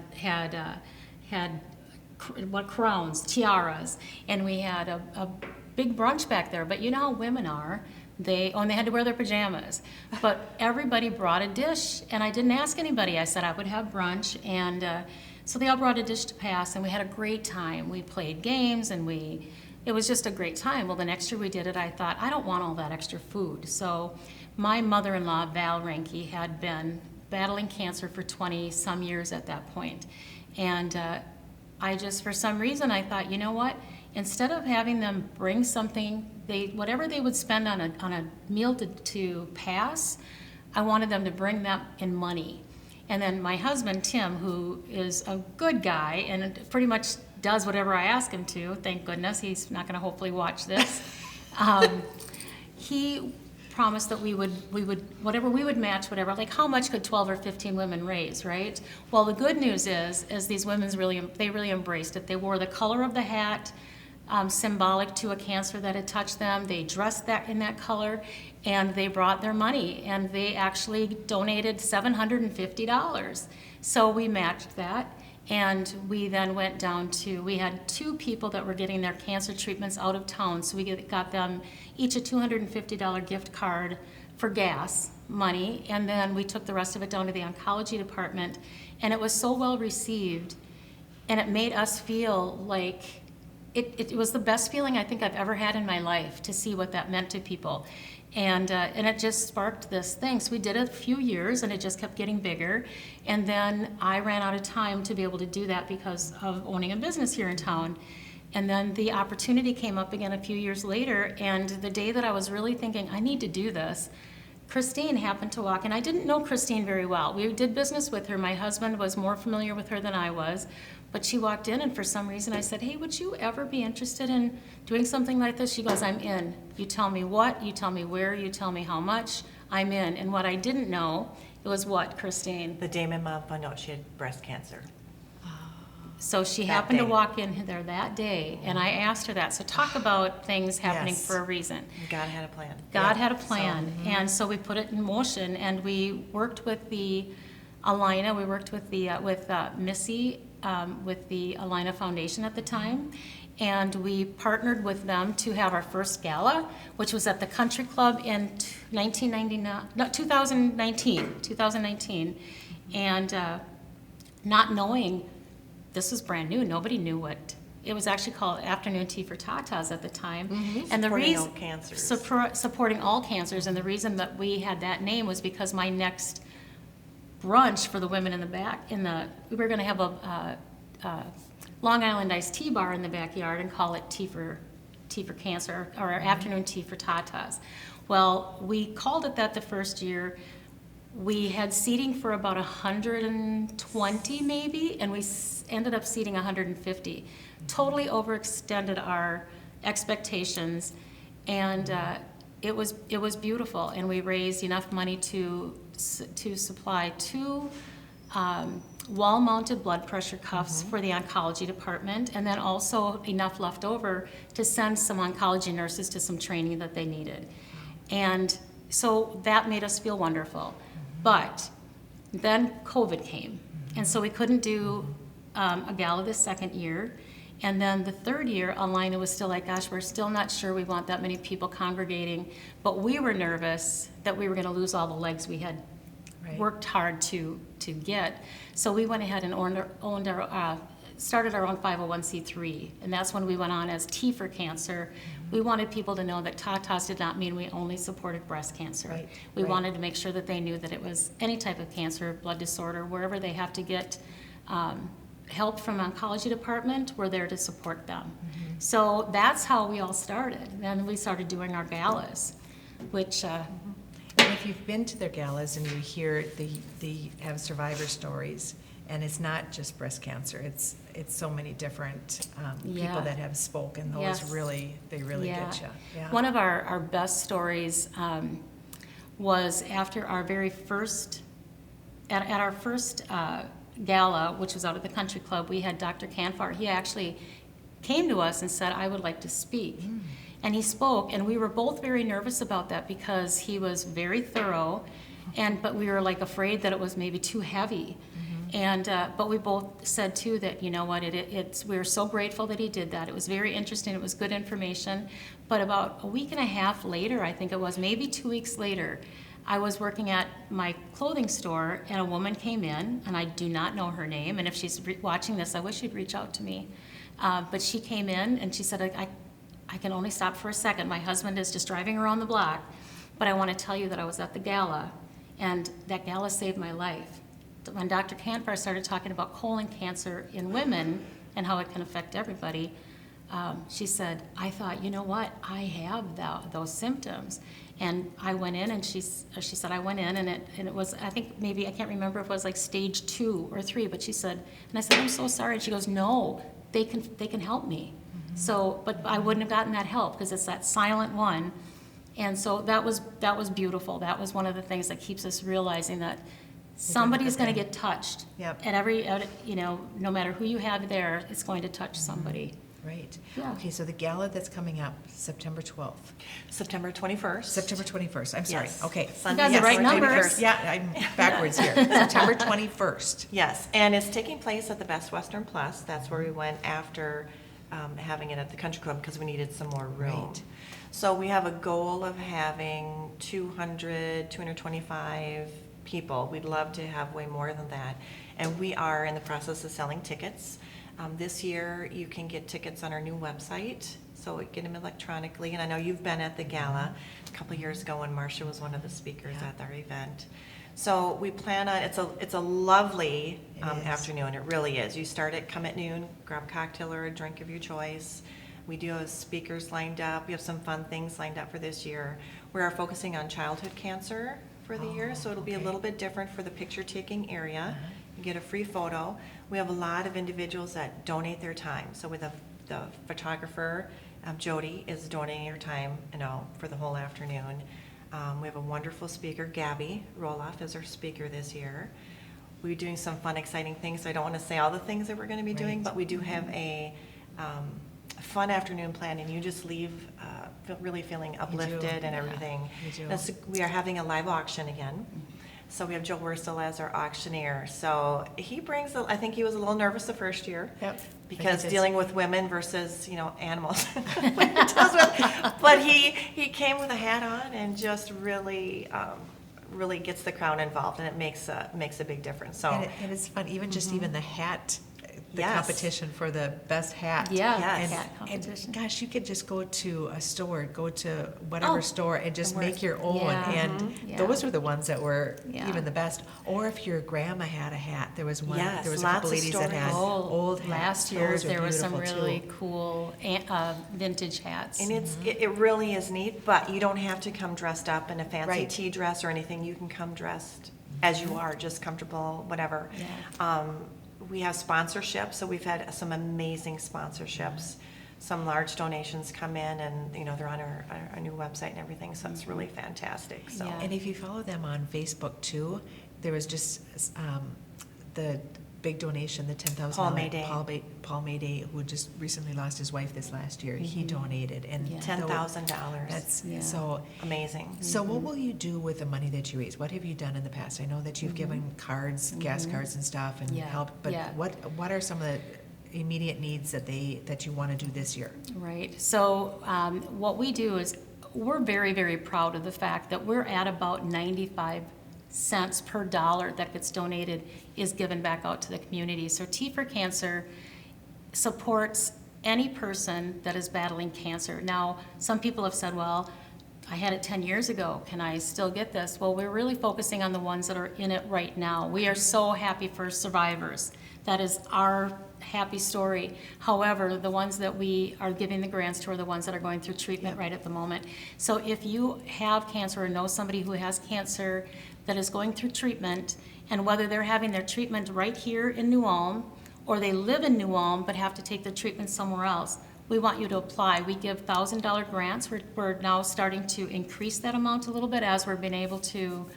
crowns, tiaras, and we had a big brunch back there. But you know how women are. And they had to wear their pajamas. But everybody brought a dish, and I didn't ask anybody. I said I would have brunch, and so they all brought a dish to pass, and we had a great time. We played games, and it was just a great time. Well, the next year we did it, I thought, I don't want all that extra food. So my mother-in-law, Val Ranke, had been battling cancer for 20-some years at that point. And I just, for some reason, I thought, you know what? Instead of having them bring something, whatever they would spend on a meal to pass, I wanted them to bring that in money. And then my husband, Tim, who is a good guy and pretty much does whatever I ask him to, thank goodness, he's not gonna hopefully watch this. He promised that we would match whatever, like how much could 12 or 15 women raise, right? Well, the good news is these women they really embraced it. They wore the color of the hat, symbolic to a cancer that had touched them. They dressed in that color, and they brought their money, and they actually donated $750. So we matched that, and we then went down to, we had 2 people that were getting their cancer treatments out of town, so we got them each a $250 gift card for gas money, and then we took the rest of it down to the oncology department, and it was so well received, and it made us feel like it was the best feeling I think I've ever had in my life, to see what that meant to people. And it just sparked this thing. So we did it a few years, and it just kept getting bigger. And then I ran out of time to be able to do that because of owning a business here in town. And then the opportunity came up again a few years later, and the day that I was really thinking, I need to do this, Christine happened to walk in. I didn't know Christine very well. We did business with her. My husband was more familiar with her than I was. But she walked in, and for some reason I said, hey, would you ever be interested in doing something like this? She goes, I'm in. You tell me what, you tell me where, you tell me how much, I'm in. And what I didn't know, it was what, Christine? The day my mom found out she had breast cancer. So she That happened to day. walk in there that day, and I asked her that. So talk about things happening Yes. for a reason. God had a plan. God Yeah. had a plan, and so we put it in motion, and we worked with the Alina, we worked with Missy, with the Alina Foundation at the time, and we partnered with them to have our first gala, which was at the Country Club in 2019, and not knowing, this was brand new, nobody knew what, it was actually called Afternoon Tea for Tatas at the time. And the Supporting reason all cancers. supporting all cancers, and the reason that we had that name was because my next brunch for the women in the back, we were gonna have a Long Island iced tea bar in the backyard and call it Tea for Cancer, or Afternoon Tea for Tatas. Well, we called it that the first year. We had seating for about 120 maybe, and we ended up seating 150. Totally overextended our expectations, and it was beautiful. And we raised enough money to supply 2 wall-mounted blood pressure cuffs for the oncology department, and then also enough left over to send some oncology nurses to some training that they needed. And so that made us feel wonderful. But then COVID came, and so we couldn't do a gala the second year. And then the third year, Alina was still like, gosh, we're still not sure we want that many people congregating. But we were nervous that we were gonna lose all the legs we had worked hard to get. So we went ahead and started our own 501c3, and that's when we went on as Tea for Cancer. We wanted people to know that Tatas did not mean we only supported breast cancer. Right, We right. wanted to make sure that they knew that it was any type of cancer, blood disorder, wherever they have to get help from oncology department, we're there to support them. So that's how we all started. Then we started doing our galas, which And if you've been to their galas and you hear they have survivor stories, And it's not just breast cancer, it's so many different Yeah. people that have spoken. Those Yes. they really Yeah. get you. Yeah. One of our best stories was after our very first, at our first gala, which was out at the country club, we had Dr. Canfar. He actually came to us and said, I would like to speak. And he spoke, and we were both very nervous about that because he was very thorough, but we were like afraid that it was maybe too heavy. But we both said too that, you know what, we were so grateful that he did that. It was very interesting, it was good information. But about a week and a half later, I think it was, maybe 2 weeks later, I was working at my clothing store and a woman came in, and I do not know her name, and if she's watching this, I wish she'd reach out to me. But she came in and she said, I can only stop for a second. My husband is just driving around the block, but I want to tell you that I was at the gala, and that gala saved my life. When Dr. Canfar started talking about colon cancer in women and how it can affect everybody, she said, I thought, you know what, I have those symptoms. And I went in, and she said, I went in, and it was, I think maybe, I can't remember if it was like stage 2 or 3, but she said, and I said, I'm so sorry. And she goes, no, they can help me. So, but I wouldn't have gotten that help because it's that silent one. And so that was beautiful. That was one of the things that keeps us realizing that somebody's going to get touched. Yep. No matter who you have there, it's going to touch somebody. Right. Yeah. Okay, so the gala that's coming up, September 12th. September 21st. September 21st, I'm sorry. Yes. Okay. Sunday, You got the right September numbers. 21st. Yeah, I'm backwards here. September 21st. Yes, and it's taking place at the Best Western Plus. That's where we went after having it at the Country Club because we needed some more room. Right. So we have a goal of having 225 people. We'd love to have way more than that. And we are in the process of selling tickets. This year, you can get tickets on our new website, so get them electronically. And I know you've been at the gala a couple of years ago when Marcia was one of the speakers at our event. So we plan on, it's a lovely It is. afternoon, it really is. You come at noon, grab a cocktail or a drink of your choice. We do have speakers lined up. We have some fun things lined up for this year. We are focusing on childhood cancer for the year, so it'll be a okay. little bit different for the picture-taking area. You get a free photo. We have a lot of individuals that donate their time. So with the photographer, Jody, is donating her time, for the whole afternoon. We have a wonderful speaker, Gabby Roloff, is our speaker this year. We're doing some fun, exciting things. So I don't want to say all the things that we're going to be doing, Right. but we do have a fun afternoon plan, and you just leave really feeling uplifted and yeah, everything. you do. We are having a live auction again. So we have Joe Wurstel as our auctioneer. So he brings, I think he was a little nervous the first year. Yep. Because I think dealing with women versus, animals. But he came with a hat on and just really gets the crowd involved, and it makes a big difference. So And it's fun, even just even the hat, the Yes. competition for the best hat. Yeah, Yes. hat competition. And gosh, you could just go to a store, go to whatever Oh, store and just and make your own. Yeah. And Yeah. those were the ones that were Yeah. even the best. Or if your grandma had a hat, there was one, Yes, there was a lots couple of ladies that had stories. old hats. Last year, Those were there was some beautiful, really too. cool vintage hats. And it really is neat, but you don't have to come dressed up in a fancy Right. tea dress or anything. You can come dressed as you are, just comfortable, whatever. Yeah. We have sponsorships, so we've had some amazing sponsorships. Some large donations come in, and they're on our new website and everything, so it's really fantastic. So Yeah. And if you follow them on Facebook too, there was just the big donation, the $10,000. Paul Mayday. Paul Mayday, who just recently lost his wife this last year, he donated. And Yeah. $10,000. That's Yeah. so. Amazing. So what will you do with the money that you raise? What have you done in the past? I know that you've given cards, gas cards and stuff and Yeah. helped, but Yeah. what are some of the immediate needs that you want to do this year? Right. So what we do is we're very, very proud of the fact that we're at about 95 cents per dollar that gets donated is given back out to the community. So T for Cancer supports any person that is battling cancer. Now, some people have said, well, I had it 10 years ago. Can I still get this? Well, we're really focusing on the ones that are in it right now. We are so happy for survivors That is our happy story. However, the ones that we are giving the grants to are the ones that are going through treatment right at the moment. So if you have cancer or know somebody who has cancer that is going through treatment, and whether they're having their treatment right here in New Ulm, or they live in New Ulm but have to take their treatment somewhere else, we want you to apply. We give $1,000 grants. We're now starting to increase that amount a little bit as we're being able to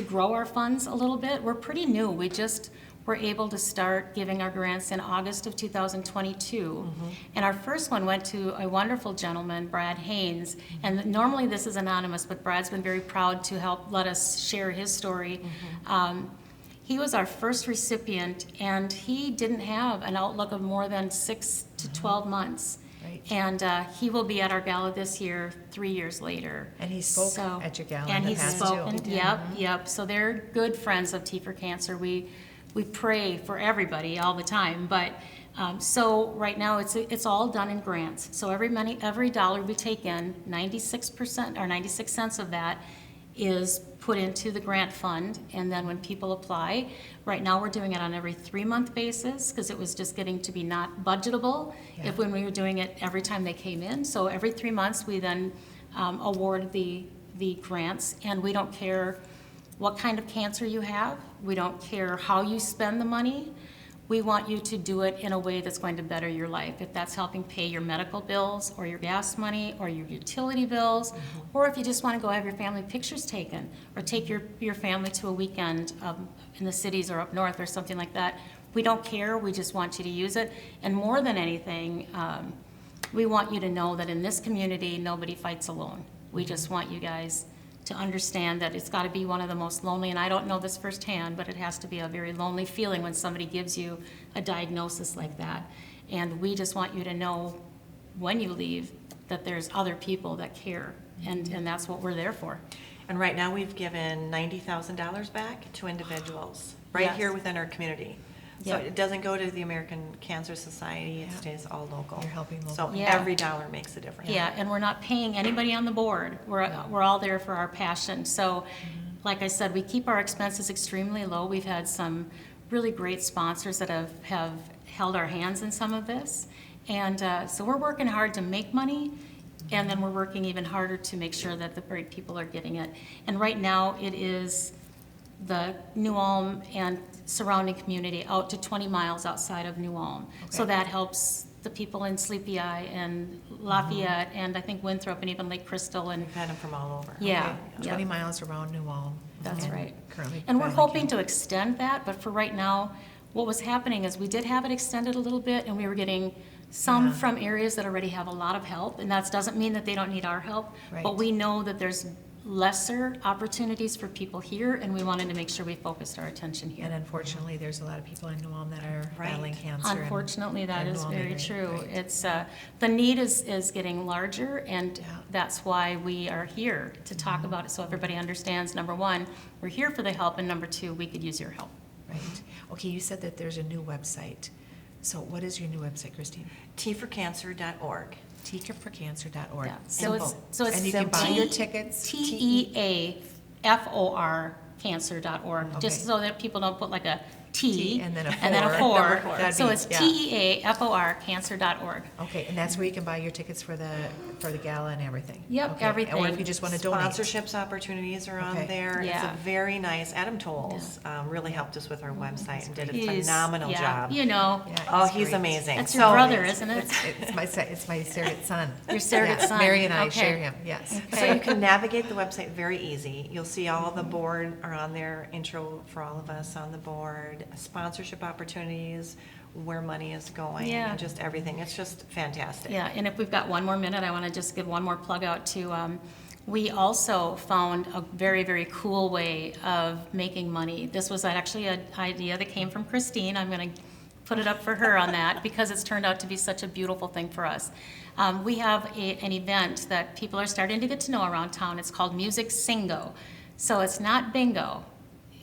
grow our funds a little bit. We're pretty new. We just were able to start giving our grants in August of 2022. And our first one went to a wonderful gentleman, Brad Haynes. And normally this is anonymous, but Brad's been very proud to help let us share his story. He was our first recipient, and he didn't have an outlook of more than 6 to 12 months. Right. And he will be at our gala this year, 3 years later. And he spoke at your gala in And the he's past, too. spoken, He did. yep. So they're good friends of Tea for Cancer. We pray for everybody all the time, but so right now it's all done in grants. So every dollar we take in, 96% or 96 cents of that is put into the grant fund, and then when people apply, right now we're doing it on every 3-month basis because it was just getting to be not budgetable if when we were doing it every time they came in. So every 3 months we then award the grants, and we don't care what kind of cancer you have. We don't care how you spend the money. We want you to do it in a way that's going to better your life. If that's helping pay your medical bills or your gas money or your utility bills, or if you just want to go have your family pictures taken or take your family to a weekend in the cities or up north or something like that. We don't care. We just want you to use it. And more than anything, we want you to know that in this community, nobody fights alone. We just want you guys to understand that it's got to be one of the most lonely, and I don't know this firsthand, but it has to be a very lonely feeling when somebody gives you a diagnosis like that. And we just want you to know when you leave that there's other people that care, and that's what we're there for. And right now, we've given $90,000 back to individuals right Yes. here within our community. So Yeah. it doesn't go to the American Cancer Society, it stays all local. You're helping local. So Yeah. every dollar makes a difference. Yeah, and we're not paying anybody on the board. We're all there for our passion. So, like I said, we keep our expenses extremely low. We've had some really great sponsors that have held our hands in some of this. And so we're working hard to make money, and then we're working even harder to make sure that the right people are getting it. And right now, it is the New Ulm and surrounding community out to 20 miles outside of New Ulm. So Okay. that helps the people in Sleepy Eye and Lafayette and I think Winthrop and even Lake Crystal and, We've had them from all over. yeah. Okay, 20 miles around New Ulm. That's And right. Currently. And we're providing hoping to extend that, but for right now, what was happening is we did have it extended a little bit, and we were getting some Yeah. from areas that already have a lot of help, and that doesn't mean that they don't need our help. Right. But we know that there's lesser opportunities for people here, and we wanted to make sure we focused our attention And here. unfortunately, there's a lot of people in New Ulm that are Right. battling cancer. and- Unfortunately, that and is New Ulm very area, true. right. It's, the need is getting larger, and Yeah. that's why we are here to talk Mm-hmm. about it, so everybody understands, number one, we're here for the help, and number two, we could use your help. Right. Okay, you said that there's a new website. So what is your new website, Christine? teaforcancer.org. teaforcancer.org. Yeah. So it's And you can buy your T- tickets? TEAFOR cancer.org, just Okay. so that people don't put like a T And then a and then a four. four. Number four. That'd So be- it's yeah. TEAFOR cancer.org. Okay, and that's where you can buy your tickets for the gala and everything? Yep, Okay, everything. Or if you just want to donate? Sponsorships opportunities are on Okay. there. It's Yeah. a very nice, Adam Tolles really helped us with our website and did a He's- phenomenal yeah, job. You know, Yeah, Oh, he's great. amazing. that's your So- brother, isn't it? It's my surrogate son. Your surrogate Yes, son. Mary and I Okay. share him, yes. So you can navigate the website very easy. You'll see all the board are on there, intro for all of us on the board, sponsorship opportunities, where money is going, Yeah. and just everything. It's just fantastic. Yeah, and if we've got one more minute, I want to just give one more plug out to, we also found a very, very cool way of making money. This was actually an idea that came from Christine. I'm going to put it up for her on that because it's turned out to be such a beautiful thing for us. We have an event that people are starting to get to know around town. It's called Music Singo. So it's not bingo,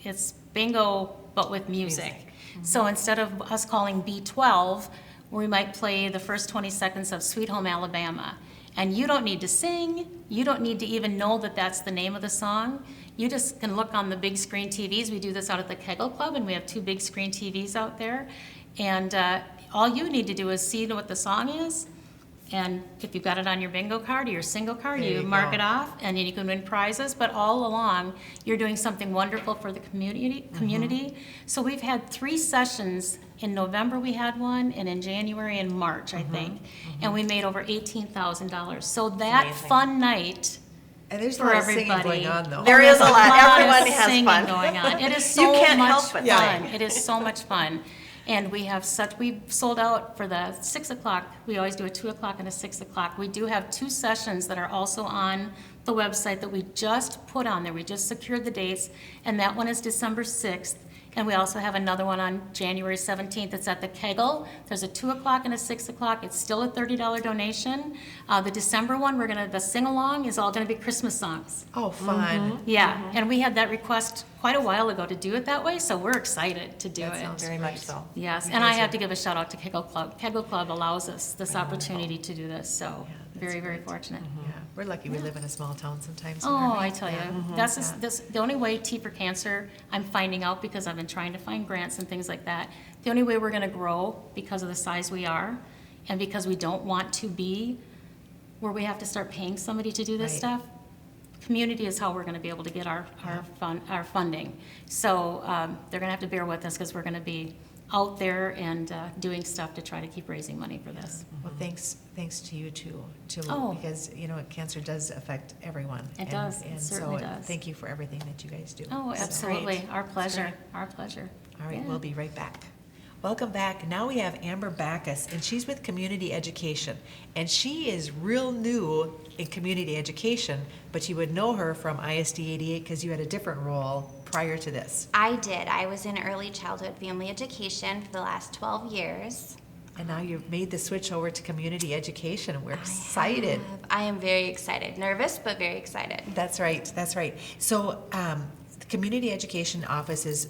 it's bingo but with music. So instead of us calling B12, we might play the first 20 seconds of Sweet Home Alabama. And you don't need to sing, you don't need to even know that that's the name of the song. You just can look on the big screen TVs. We do this out at the Kegel Club, and we have 2 big screen TVs out there. And all you need to do is see what the song is, and if you've got it on your bingo card or your single card, There you you mark go. it off, and then you can win prizes. But all along, you're doing something wonderful for the community. So we've had 3 sessions. In November we had one, and in January and March, I think. And we made over $18,000. So that amazing. fun night And there's a for lot of singing everybody. going on, though. There is a lot. of Everyone has singing fun. going on. It is You so can't much help but fun. sing. It is so much fun. And we sold out for the 6 o'clock. We always do a 2 o'clock and a 6 o'clock. We do have 2 sessions that are also on the website that we just put on there. We just secured the dates, and that one is December 6th. And we also have another one on January 17th. It's at the Kegel. There's a 2 o'clock and a 6 o'clock. It's still a $30 donation. The December one, the sing-along is all gonna be Christmas songs. Oh, fun. Yeah, and we had that request quite a while ago to do it that way, so we're excited to do That it. sounds Very much so. Yes, You and I guys have are- to give a shout out to Kegel Club. Kegel Club allows us this opportunity to do this, so Yeah, that's very, very great. fortunate. Yeah, we're lucky we live in a small town sometimes. Oh, I tell you, Yeah. that's Yeah. the only way Tea for Cancer, I'm finding out because I've been trying to find grants and things like that. The only way we're gonna grow because of the size we are and because we don't want to be where we have to start paying somebody to do this Right. stuff, community is how we're gonna be able to get our funding. So, they're gonna have to bear with us because we're gonna be out there and, doing stuff to try to keep raising money for this. Well, thanks to you too, Oh. because, cancer does affect everyone. It does. It And certainly so, does. thank you for everything that you guys do. Oh, So- absolutely, our That's pleasure, great. our pleasure. All right, Yeah. we'll be right back. Welcome back. Now we have Amber Backus, and she's with Community Education. And she is real new in community education, but you would know her from ISD 88 because you had a different role prior to this. I did. I was in early childhood family education for the last 12 years. And now you've made the switch over to community education, and we're excited. I am very excited. Nervous, but very excited. That's right, that's right. So, the Community Education Office is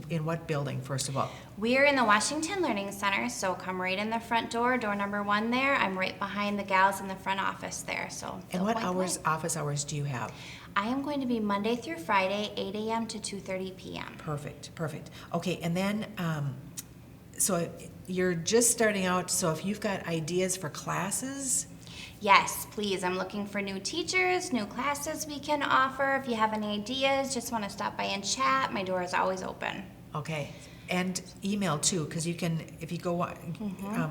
in what building, first of all? We are in the Washington Learning Center, so come right in the front door, door number 1 there. I'm right behind the gals in the front office there, so. And feel what quite hours, blessed. office hours do you have? I am going to be Monday through Friday, 8 a.m. to 2:30 p.m. Perfect, perfect. Okay, and then, so you're just starting out, so if you've got ideas for classes, Yes, please. I'm looking for new teachers, new classes we can offer. If you have any ideas, just want to stop by and chat. My door is always open. okay. And email too, because you can, if you go, why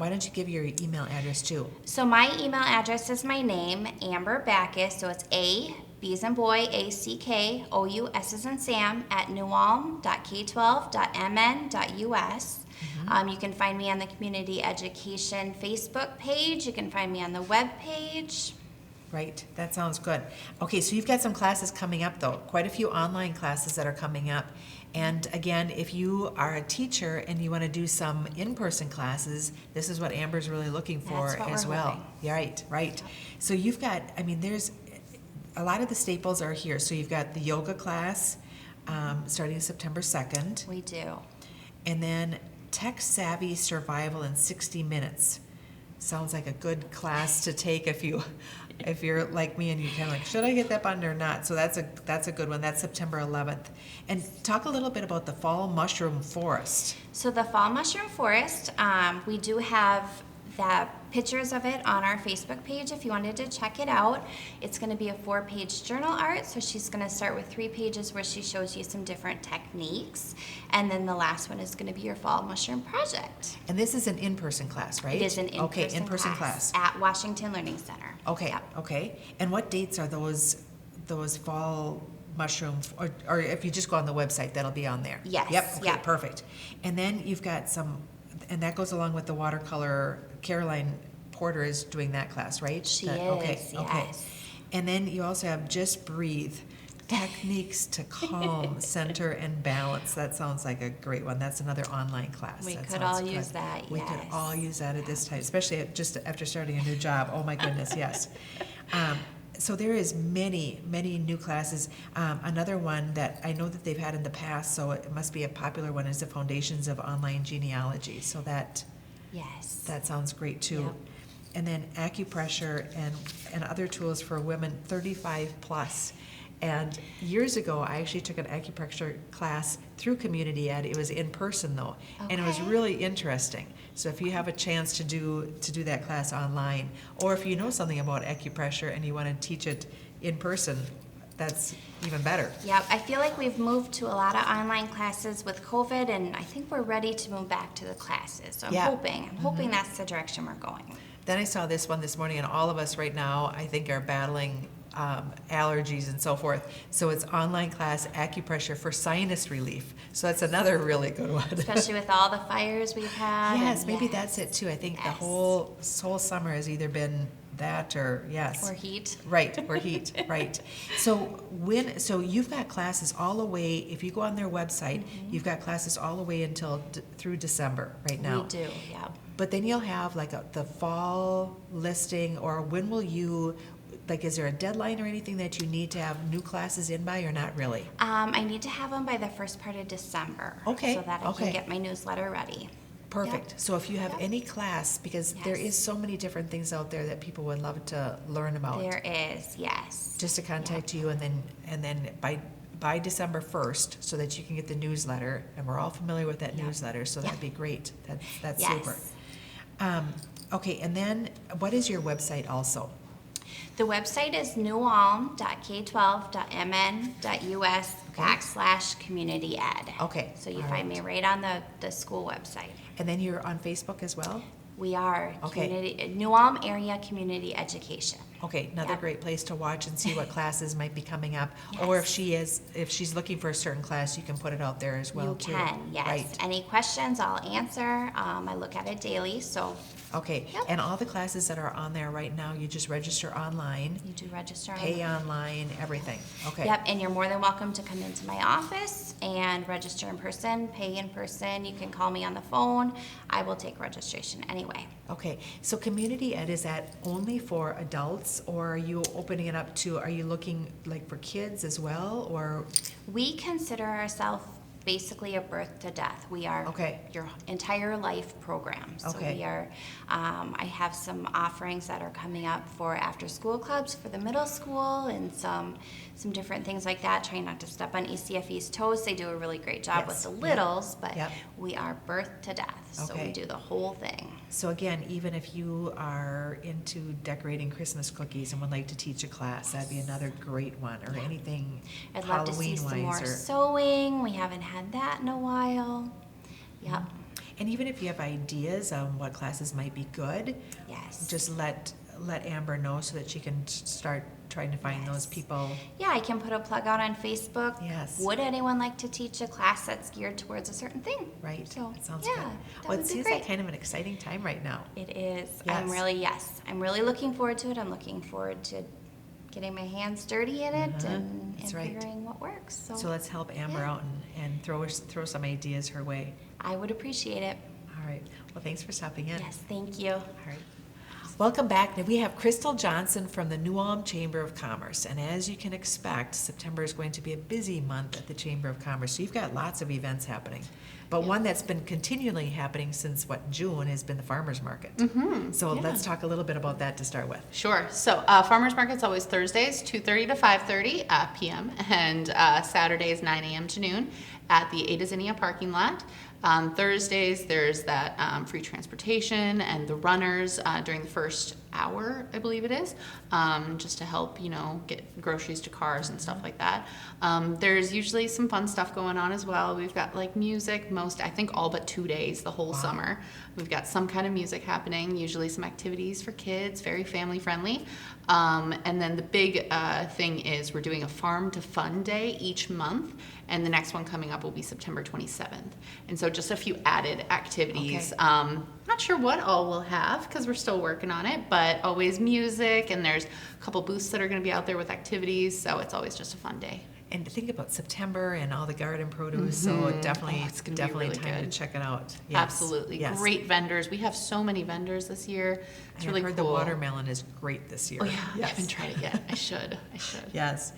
don't you give your email address too? So my email address is my name, Amber Backus. So it's A, B as in boy, A-C-K, O-U-S as in Sam, at newalm.k12.mn.us. You can find me on the Community Education Facebook page. You can find me on the web page. Right, that sounds good. Okay, so you've got some classes coming up though, quite a few online classes that are coming up. And again, if you are a teacher and you want to do some in-person classes, this is what Amber's really looking for That's what as we're well. hoping. Yeah, right, right. So you've got, there's, a lot of the staples are here. So you've got the yoga class, starting September 2nd. We do. And then Tech Savvy Survival in 60 Minutes. Sounds like a good class to take if you're like me and you're kind of like, should I get that button or not? So that's a good one. That's September 11th. And talk a little bit about the Fall Mushroom Forest. So the Fall Mushroom Forest, we do have the pictures of it on our Facebook page if you wanted to check it out. It's going to be a 4-page journal art, so she's going to start with 3 pages where she shows you some different techniques, and then the last one is going to be your fall mushroom project. And this is an in-person class, right? It is an in-person, Okay, in-person class. at Washington Learning Center. Okay, Yep. okay. And what dates are those fall mushroom, or if you just go on the website, that'll be on there? Yes, Yep, okay, yep. perfect. And then you've got some, and that goes along with the watercolor. Caroline Porter is doing that class, right? She Okay, is, okay. yes. And then you also have Just Breathe, techniques to calm, center, and balance. That sounds like a great one. That's another online class. We That could sounds all good. use that, We could yes. all use that at this time, especially just after starting a new job. Oh my goodness, yes. So there is many, many new classes. Another one that I know that they've had in the past, so it must be a popular one, is the Foundations of Online Genealogy. So that Yes. sounds great too. Yep. and then acupressure and other tools for women 35 plus. And years ago, I actually took an acupressure class through Community Ed. It was in person though, and it was Okay. really interesting. So if you have a chance to do that class online, or if you know something about acupressure and you want to teach it in person, that's even better. Yep, I feel like we've moved to a lot of online classes with COVID, and I think we're ready to move back to the classes. So I'm Yeah. hoping that's the direction we're going. Then I saw this one this morning, and all of us right now, I think, are battling allergies and so forth. So it's online class acupressure for sinus relief. So that's another really good one. Especially with all the fires we've had. Yes, and maybe that's it too. I think the Yes. whole summer has either been that or yes. Or heat. Right, or heat, right. So you've got classes all the way, if you go on their website, you've got classes all the way until through December right now. We do, yeah. But then you'll have like the fall listing, or when will you, like, is there a deadline or anything that you need to have new classes in by, or not really? I need to have them by the first part of December. Okay, So that I okay. can get my newsletter ready. Perfect. So if you have Yep. any class, because there Yes. is so many different things out there that people would love to learn about. There is, yes. Just to contact you, and then by December 1st, so that you can get the newsletter, and we're all familiar with that Yep. newsletter, so that'd be great. That's Yes. super. Okay, and then what is your website also? The website is newulm.k12.mn.us/community ed. Okay, So you all find right. me right on the school website. And then you're on Facebook as well? We are Okay. New Ulm Area Community Education. Okay, another Yep. great place to watch and see what classes might be coming up. Or if she's looking for a certain class, you can put it out there as well You too. can, yes. Right. Any questions, I'll answer. I look at it daily, so Okay, Yep. and all the classes that are on there right now, you just register online, you do register. pay online, everything. Okay. Yep, and you're more than welcome to come into my office and register in person, pay in person. You can call me on the phone. I will take registration anyway. Okay, so community ed, is that only for adults, or are you opening it up to, are you looking like for kids as well, or? We consider ourselves basically a birth to death. We are Okay. your entire life program. So Okay. we are, I have some offerings that are coming up for after school clubs for the middle school, and some different things like that, trying not to step on ECFE's toes. They do a really great job with Yes. the Yep. littles, but Yep. we are birth to death. So Okay. we do the whole thing. So again, even if you are into decorating Christmas cookies and would like to teach a class, that'd be another great one, or anything I'd love to see some more Halloween-wise, or. sewing. We haven't had that in a while. Yep. And even if you have ideas on what classes might be good, Yes. just let Amber know so that she can start trying to find those Yes. people. Yeah, I can put a plug out on Facebook. Yes. Would anyone like to teach a class that's geared towards a certain thing? Right, So, that sounds yeah, good. that Well, would it be seems great. like kind of an exciting time right now. It is. Yes. I'm really looking forward to it. I'm looking forward to getting my hands dirty in it and That's right. figuring what works. So, So let's help Amber Yeah. out and throw some ideas her way. I would appreciate it. All right, well, thanks for stopping in. Yes, thank you. All right. Welcome back. Now we have Crystal Johnson from the New Ulm Chamber of Commerce. And as you can expect, September is going to be a busy month at the Chamber of Commerce. So you've got lots of events happening. But one that's been continually happening since, June, has been the farmer's market. So let's talk a little bit about that to start with. Sure. So farmers market's always Thursdays, 2:30 to 5:30 p.m. and Saturdays 9 a.m. to noon at the Ada Zinnia parking lot. Thursdays there's that free transportation and the runners during the first hour, I believe it is, just to help get groceries to cars and stuff like that. There's usually some fun stuff going on as well. We've got like music I think all but 2 days the whole summer. We've got some kind of music happening, usually some activities for kids, very family friendly. And then the big thing is we're doing a farm to fun day each month, and the next one coming up will be September 27th. And so just a few added activities. Okay. Not sure what all we'll have because we're still working on it, but always music, and there's a couple booths that are going to be out there with activities, so it's always just a fun day. And think about September and all the garden produce, so definitely, Oh, it's gonna be definitely really time good. to check it out. Yes. Absolutely. Yes. Great vendors. We have so many vendors this year. It's And really I've heard cool. the watermelon is great this year. Oh, yeah. I Yes. haven't tried it yet. I should. Yes.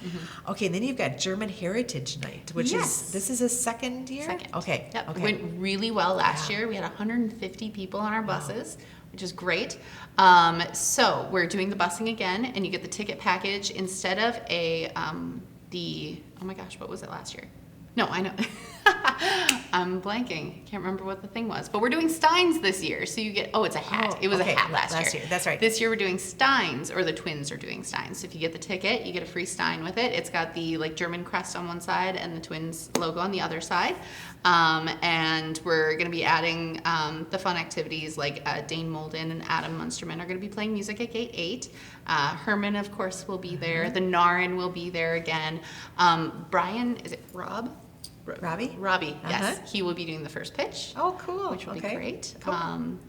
Okay, and then you've got German Heritage Night, which Yes. this is a second year? Second. Okay. Yep. Okay. Went really well last Yeah. year. We had 150 people on our buses, which is great. So we're doing the busing again, and you get the ticket package instead of oh my gosh, what was it last year? No, I know. I'm blanking. Can't remember what the thing was. But we're doing Steins this year. So you get, it's a hat. It was a hat last year. That's right. This year we're doing Steins, or the twins are doing Steins. So if you get the ticket, you get a free Stein with it. It's got the German crest on one side and the twins logo on the other side. And we're going to be adding the fun activities like Dane Molden and Adam Munsterman are going to be playing music at Gate 8. Herman, of course, will be there. The Narin will be there again. Brian, is it Rob? Robbie? Robbie, yes. He will be doing the first pitch. Oh, cool. Which will be Okay. great. Cool.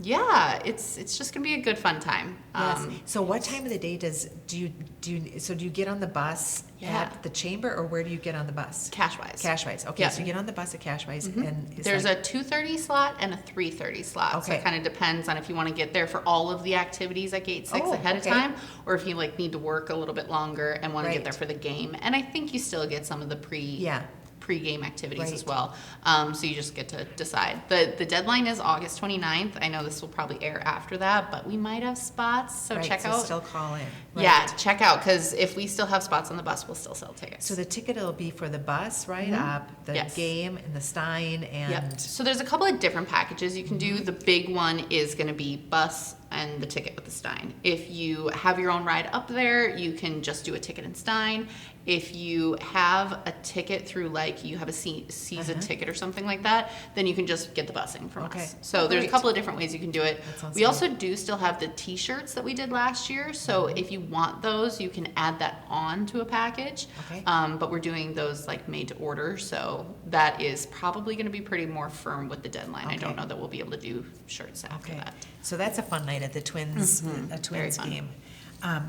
Yeah, it's just gonna be a good fun time. Yes. So what time of the day do you get on the bus at the chamber, or where do you get on the bus? Cashwise. Cashwise. Okay, Yeah. so you get on the bus at Cashwise, and it's There's like, a 2:30 slot and a 3:30 slot. So Okay. it kind of depends on if you want to get there for all of the activities at Gate 6 Oh, ahead okay. of time, or if you need to work a little bit longer and want to Right. get there for the game. And I think you still get some of the pre-game activities as Right. well. So you just get to decide. The deadline is August 29th. I know this will probably air after that, but we might have spots, so right, check so out. still call in. Yeah, Right. check out, because if we still have spots on the bus, we'll still sell tickets. So the ticket will be for the bus, right, up, the Yes. game, and the Stein, and... Yep. So there's a couple of different packages you can do. The big one is going to be bus and the ticket with the Stein. If you have your own ride up there, you can just do a ticket and Stein. If you have a ticket through, you have a season ticket or something like that, then you can just get the busing from Okay. us. So there's a Great. couple of different ways you can do it. That sounds We good. also do still have the t-shirts that we did last year. So if you want those, you can add that on to a package. Okay. But we're doing those made to order. So that is probably going to be pretty more firm with the deadline. I don't Okay. know that we'll be able to do shirts after Okay, that. so that's a fun night at the Twins, a Very Twins fun. game.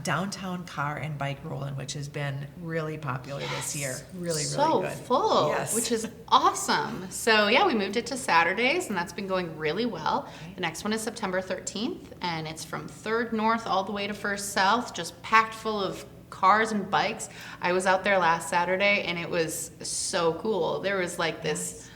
Downtown car and bike rolling, which has been really popular this year. Really, So really good. full, Yes. which is awesome. So yeah, we moved it to Saturdays, and that's been going really well. Okay. The next one is September 13th, and it's from 3rd North all the way to 1st South, just packed full of cars and bikes. I was out there last Saturday, and it was so cool. There was this,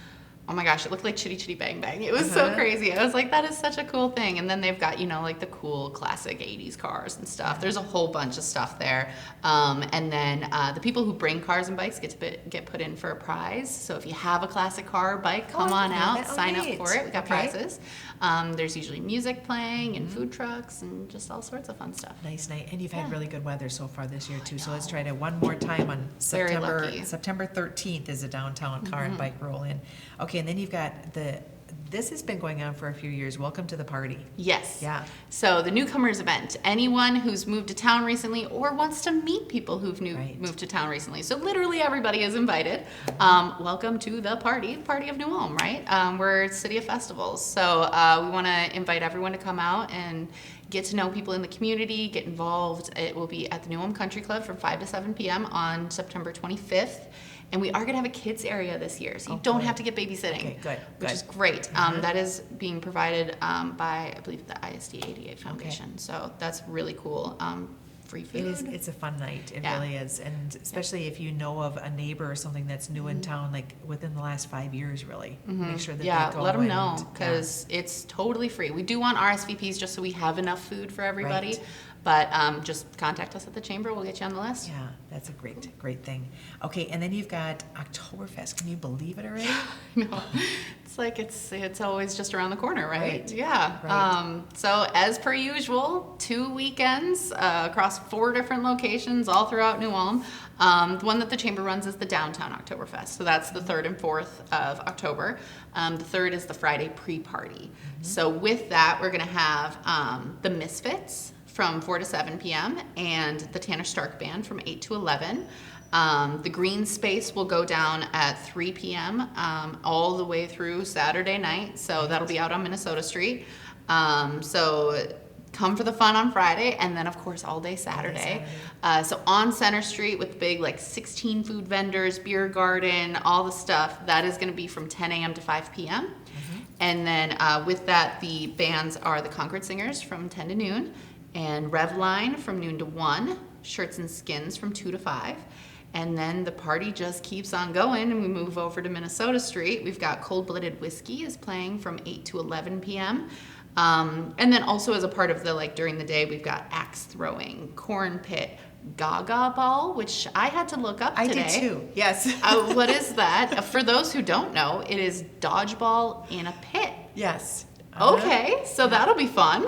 oh my gosh, it looked like Chitty Chitty Bang Bang. It was so crazy. I was like, that is such a cool thing. And then they've got, the cool classic 80s cars and stuff. There's a whole bunch of stuff there. And then the people who bring cars and bikes get put in for a prize. So if you have a classic car or bike, come on out, sign up for it. We got prizes. There's usually music playing and food trucks and just all sorts of fun stuff. Nice night, and you've had really good weather so far this year too, so let's try to one more time on Very lucky. September 13th is a downtown car and bike roll-in. Okay, and then you've got this has been going on for a few years, Welcome to the Party. Yes. Yeah. So the newcomers event, anyone who's moved to town recently or wants to meet people who've Right. moved to town recently. So literally everybody is invited. Welcome to the party of New Ulm, right? We're City of Festivals. So we want to invite everyone to come out and get to know people in the community, get involved. It will be at the New Ulm Country Club from 5 to 7 p.m. on September 25th. And we are going to have a kids area this year, so you don't have to get babysitting, Okay, good, which good. is great. That is being provided by, I believe, the ISD 88 Foundation. So that's really cool. Free food. It's a fun night, it Yeah. really is, and especially if you know of a neighbor or something that's new in town, like within the last 5 years, really. Make sure that Yeah, they go let them and- know, yeah. because it's totally free. We do want RSVPs just so we have enough food for everybody. Right. But just contact us at the chamber. We'll get you on the list. Yeah, that's a great thing. Okay, and then you've got Oktoberfest. Can you believe it already? No, it's always just around the corner, right? Right. Yeah. Right. So as per usual, 2 weekends across 4 different locations all throughout New Ulm. The one that the chamber runs is the Downtown Oktoberfest. So that's the 3rd and 4th of October. The 3rd is the Friday pre-party. So with that, we're going to have the Misfits from 4 to 7 p.m. and the Tanner Stark Band from 8 to 11. The green space will go down at 3 p.m. All the way through Saturday night. So that'll be out on Minnesota Street. So come for the fun on Friday, and then of course all day Saturday. So on Center Street with the big 16 food vendors, beer garden, all the stuff, that is going to be from 10 a.m. to 5 p.m. And then with that, the bands are the Concord Singers from 10 to noon, and Revline from noon to 1, Shirts and Skins from 2 to 5. And then the party just keeps on going, and we move over to Minnesota Street. We've got Cold Blooded Whiskey is playing from 8 to 11 p.m. And then also as a part of the, like, during the day, we've got axe throwing, corn pit, gaga ball, which I had to look up today. I did too, yes. What is that? For those who don't know, it is dodgeball in a pit. Yes. Okay, so that'll be fun.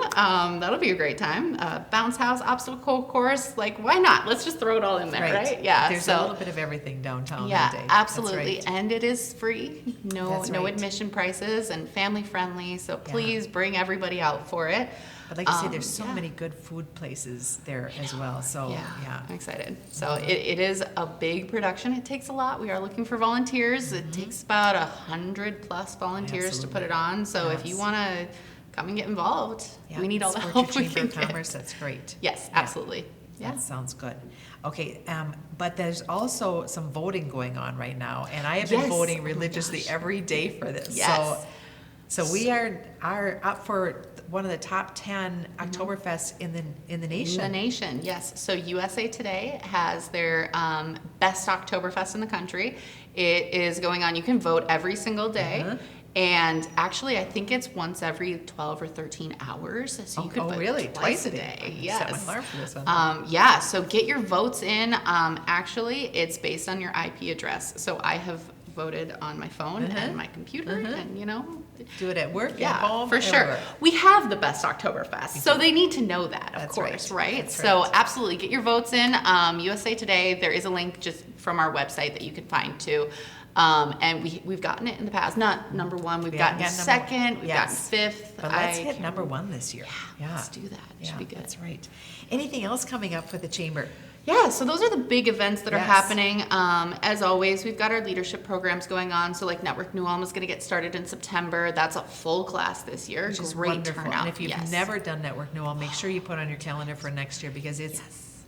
That'll be a great time. Bounce house, obstacle course, like, why not? Let's just throw it all in there, right? Yeah. There's a little bit of everything downtown that day. Yeah, That's absolutely. right. And it is free. No That's no right. admission prices and family friendly. So please bring everybody out for it. I'd like to say there's so yeah. many good food places there as well, so, yeah. I'm excited. So it is a big production. It takes a lot. We are looking for volunteers. Mm-hmm. It takes about 100+ volunteers to put it on. So if you Yes. want to come and get involved, Yeah, we need all the support help your we Chamber can of get. Commerce, that's great. Yes, Yeah. absolutely. Yeah. That sounds good. Okay, but there's also some voting going on right now, and I have been Yes. voting Oh my religiously gosh. every day for this. Yes. So we are up for one of the top 10 Oktoberfests in the In the nation. nation, yes. So USA Today has their best Oktoberfest in the country. It is going on. You can vote every single day. Uh-huh. And actually, I think it's once every 12 or 13 hours. So you could vote really? twice a day. Set Yes. my alarm for this one. Yeah, so get your votes in. Actually, it's based on your IP address. So I have voted on my phone and my computer, and Do it at work, at yeah, home, for sure. everywhere. We have the best Oktoberfest, so they need to know that, of That's course, right. right? That's So right. absolutely, get your votes in. USA Today, there is a link just from our website that you can find too. And we've gotten it in the past. Not number one, we've We gotten haven't gotten number second, one. we've Yes. gotten fifth. But let's I hit can't number remember. one this year. Yeah, Let's do that. It should be good. That's right. Anything else coming up for the chamber? Yeah, so those are the big events that are Yes. happening. As always, we've got our leadership programs going on. So like Network New Ulm is going to get started in September. That's a full class this year. Which is Great wonderful. turnout. And if you've Yes. never done Network Newell, make sure you put on your calendar for next year because it's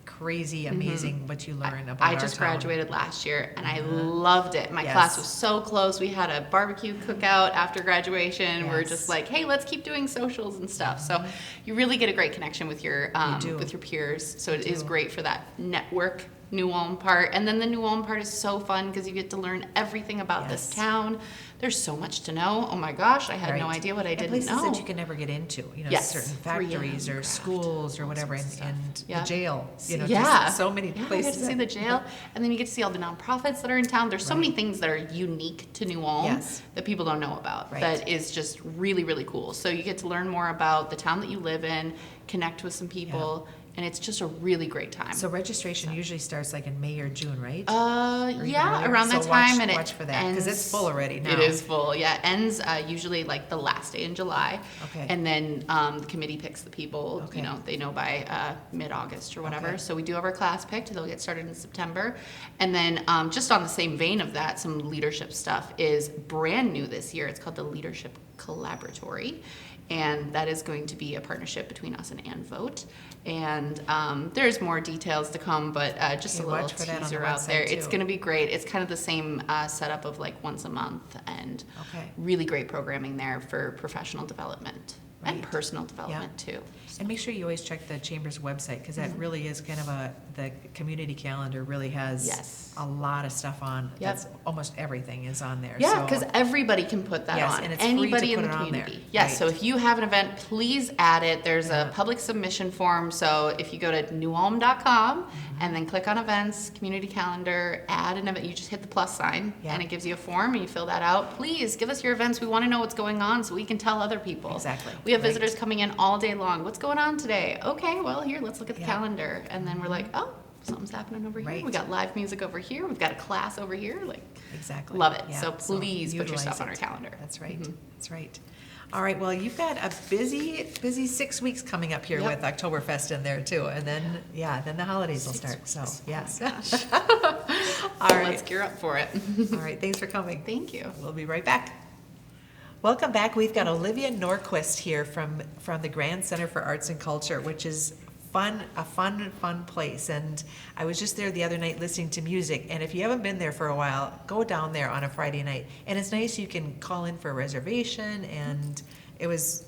crazy, amazing what you learn about I our just town. graduated last year and I loved it. My Yes. class was so close. We had a barbecue cookout after graduation. We're Yes. just like, hey, let's keep doing socials and stuff. So you really get a great connection with your do. peers. So it is do. great for that network New Ulm part. And then the New Ulm part is so fun because you get to learn everything about this Yes. town. There's so much to know. Oh my gosh, I had no Right. idea what I And didn't places know. that you can never get into, Yes. certain 3M factories or craft, schools or all whatever, sorts of and stuff. Yeah. the jail, Yeah. just so many Yeah, places. you get to see the jail, and then you get to see all the nonprofits that are in town. There's so many things that are unique to New Ulm Yes. that people don't know about. Right. That is just really, really cool. So you get to learn more about the town that you live in, connect with some people, and it's just a really great time. So registration usually starts like in May or June, right? Or Yeah, even around that So time, watch- and it watch for that, 'cause it's ends- full already now. It is full. Yeah, it ends usually like the last day in July. Okay. And then the committee picks the people. Okay. They know by mid-August or whatever. Okay. So we do have our class picked. They'll get started in September. And then just on the same vein of that, some leadership stuff is brand new this year. It's called the Leadership Collaboratory. And that is going to be a partnership between us and Vote. And there's more details to come, but just Okay, a little watch for that on the teaser out there. website, It's too. going to be great. It's kind of the same setup of like once a month and Okay. really great programming there for professional development and Right. personal development too. And make sure you always check the Chamber's website, because that really is kind of the community calendar really has Yes. a lot of stuff on. Yep. That's almost everything is on there. Yeah, so- because everybody can put that Yes, on. and it's free to Anybody in put the it on there. community. Yes, so Right. if you have an event, please add it. There's Yeah. a public submission form. So if you go to newulm.com and then click on events, community calendar, add an event, you just hit the plus sign Yeah. and it gives you a form and you fill that out. Please give us your events. We want to know what's going on so we can tell other people. Exactly. We have Right. visitors coming in all day long. What's going on today? Okay, well, here, let's look at the Yeah. calendar. And then we're like, oh, something's happening over here. Right. We got live music over here. We've got a class over here. Like, Exactly. Love it. Yeah, So please put your utilize stuff on it. our calendar. That's right. Mhm. That's right. All right, well, you've got a busy 6 weeks coming up here Yep. with Oktoberfest in there too. And then, then the holidays will 6 start, so, weeks. yes. Oh my gosh. All So right. let's gear up for it. All right, thanks for coming. Thank you. We'll be right back. Welcome back. We've got Olivia Norquist here from the Grand Center for Arts and Culture, which is a fun place. And I was just there the other night listening to music. And if you haven't been there for a while, go down there on a Friday night. And it's nice, you can call in for a reservation. And it was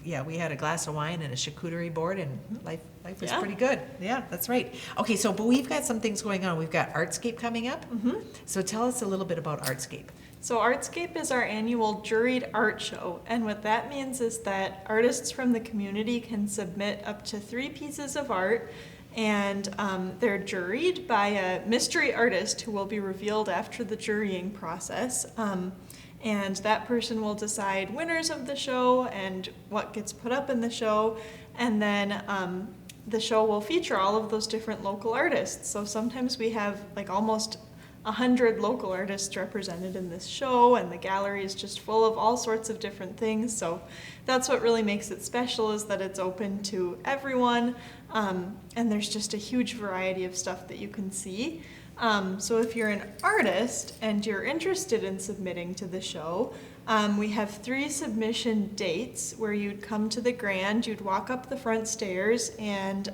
yeah, we had a glass of wine and a charcuterie board, and life was Yeah. pretty good. Yeah, that's right. Okay, so, but we've got some things going on. We've got Artscape coming up. So tell us a little bit about Artscape. So Artscape is our annual juried art show, and what that means is that artists from the community can submit up to 3 pieces of art, and they're juried by a mystery artist who will be revealed after the jurying process. And that person will decide winners of the show and what gets put up in the show, and then the show will feature all of those different local artists. So sometimes we have like almost 100 local artists represented in this show, and the gallery is just full of all sorts of different things. So that's what really makes it special, is that it's open to everyone, and there's just a huge variety of stuff that you can see. So if you're an artist and you're interested in submitting to the show, we have 3 submission dates where you'd come to the Grand, you'd walk up the front stairs, and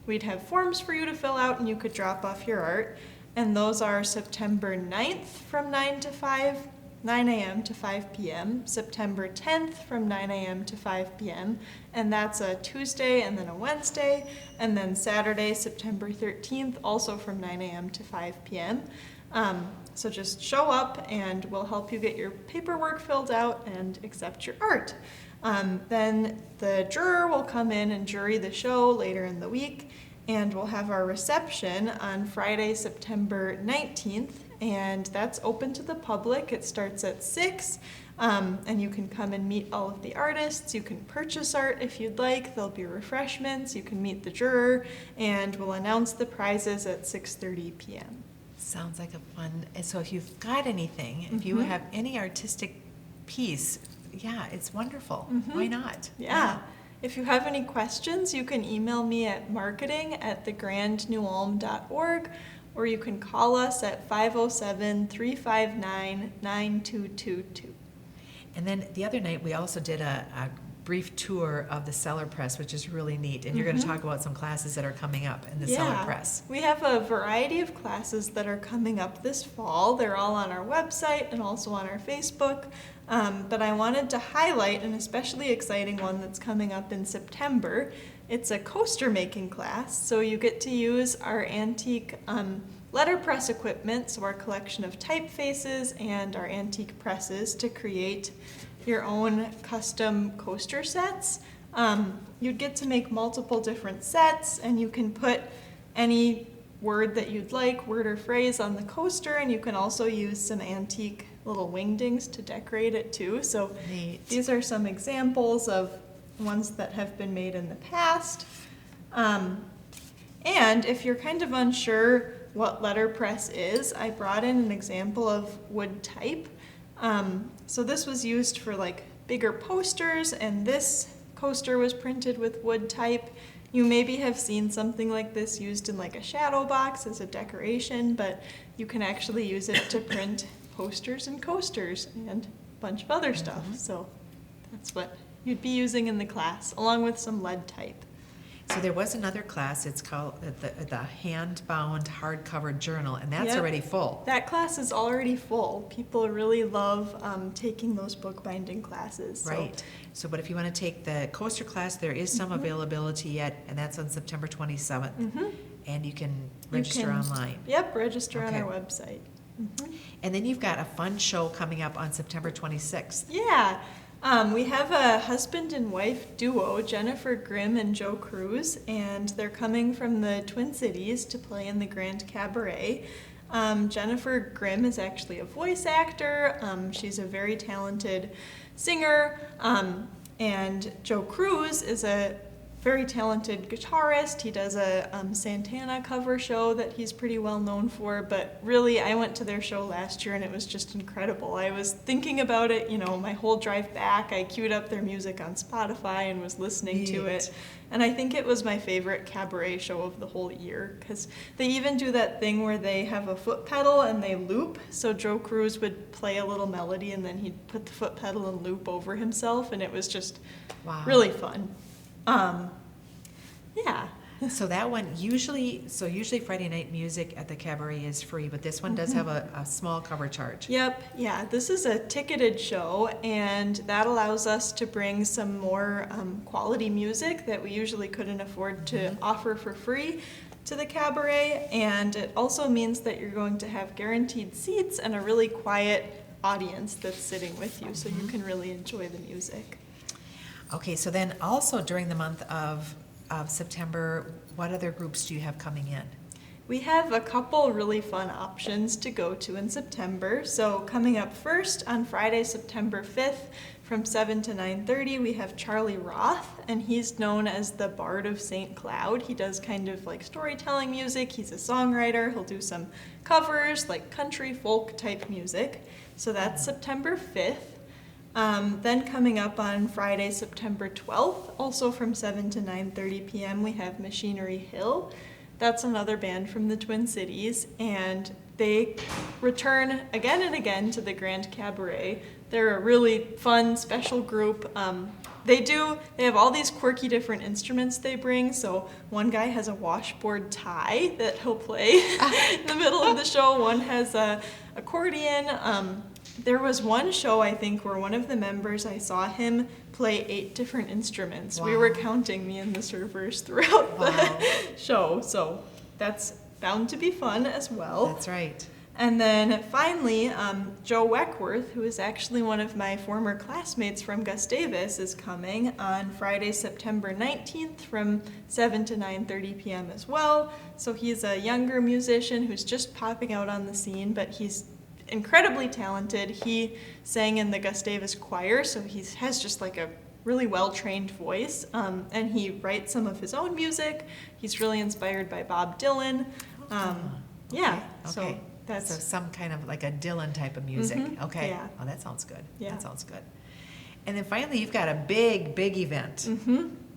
we'd have forms for you to fill out, and you could drop off your art. And those are September 9th from 9 a.m. to 5 p.m., September 10th from 9 a.m. to 5 p.m., and that's a Tuesday and then a Wednesday, and then Saturday, September 13th, also from 9 a.m. to 5 p.m. So just show up and we'll help you get your paperwork filled out and accept your art. Then the juror will come in and jury the show later in the week, and we'll have our reception on Friday, September 19th, and that's open to the public. It starts at 6, and you can come and meet all of the artists. You can purchase art if you'd like. There'll be refreshments. You can meet the juror, and we'll announce the prizes at 6:30 p.m. Sounds like a fun, and so if you've got anything, if you have any artistic piece, yeah, it's wonderful. Why not? Yeah. If you have any questions, you can email me at marketing@thegrandnewulm.org, or you can call us at 507-359-9222. And then the other night, we also did a brief tour of the Cellar Press, which is really neat. And you're going to talk about some classes that are coming up in the Cellar Press. We have a variety of classes that are coming up this fall. They're all on our website and also on our Facebook. But I wanted to highlight an especially exciting one that's coming up in September. It's a coaster making class, so you get to use our antique letterpress equipment, so our collection of typefaces and our antique presses, to create your own custom coaster sets. You'd get to make multiple different sets, and you can put any word that you'd like, word or phrase, on the coaster, and you can also use some antique little wingdings to decorate it too. So Neat. these are some examples of ones that have been made in the past. And if you're kind of unsure what letterpress is, I brought in an example of wood type. So this was used for like bigger posters, and this coaster was printed with wood type. You maybe have seen something like this used in like a shadow box as a decoration, but you can actually use it to print posters and coasters and a bunch of other stuff. So that's what you'd be using in the class, along with some lead type. So there was another class, it's called the hand-bound hardcover journal, and that's Yep. already full. That class is already full. People really love taking those bookbinding classes. So Right. So, but if you want to take the coaster class, there is some availability yet, and that's on September 27th. And you can register can- online. Yep, register on Okay. our website. And then you've got a fun show coming up on September 26th. Yeah. We have a husband and wife duo, Jennifer Grimm and Joe Cruz, and they're coming from the Twin Cities to play in the Grand Cabaret. Jennifer Grimm is actually a voice actor. She's a very talented singer. And Joe Cruz is a very talented guitarist. He does a Santana cover show that he's pretty well known for, but really I went to their show last year and it was just incredible. I was thinking about it, my whole drive back. I queued up their music on Spotify and was listening to it. And I think it was my favorite cabaret show of the whole year, because they even do that thing where they have a foot pedal and they loop. So Joe Cruz would play a little melody and then he'd put the foot pedal and loop over himself, and it was just Wow. really fun. Yeah. So that one usually Friday night music at the cabaret is free, but this one does have a small cover charge. Yep, yeah, this is a ticketed show, and that allows us to bring some more quality music that we usually couldn't afford to offer for free to the cabaret, and it also means that you're going to have guaranteed seats and a really quiet audience that's sitting with you, so you can really enjoy the music. Okay, so then also during the month of September, what other groups do you have coming in? We have a couple really fun options to go to in September. So coming up first on Friday, September 5th from 7 to 9:30, we have Charlie Roth, and he's known as the Bard of St. Cloud. He does kind of like storytelling music. He's a songwriter. He'll do some covers, like country folk type music. So that's September 5th. Then coming up on Friday, September 12th, also from 7 to 9:30 p.m., we have Machinery Hill. That's another band from the Twin Cities, and they return again and again to the Grand Cabaret. They're a really fun, special group. They have all these quirky different instruments they bring. So one guy has a washboard tie that he'll play in the middle of the show. One has a accordion. There was one show, I think, where one of the members, I saw him play 8 different instruments. Wow. We were counting, me and the servers, throughout the show. So that's bound to be fun as well. That's right. And then finally, Joe Weckworth, who is actually one of my former classmates from Gustavus, is coming on Friday, September 19th from 7 to 9:30 p.m. as well. So he's a younger musician who's just popping out on the scene, but he's incredibly talented. He sang in the Gustavus choir, so he has just like a really well-trained voice, and he writes some of his own music. He's really inspired by Bob Dylan. Yeah, so Okay. that's So some kind of like a Dylan type of music. Okay. yeah. Oh, that sounds good. Yeah. That sounds good. And then finally, you've got a big event.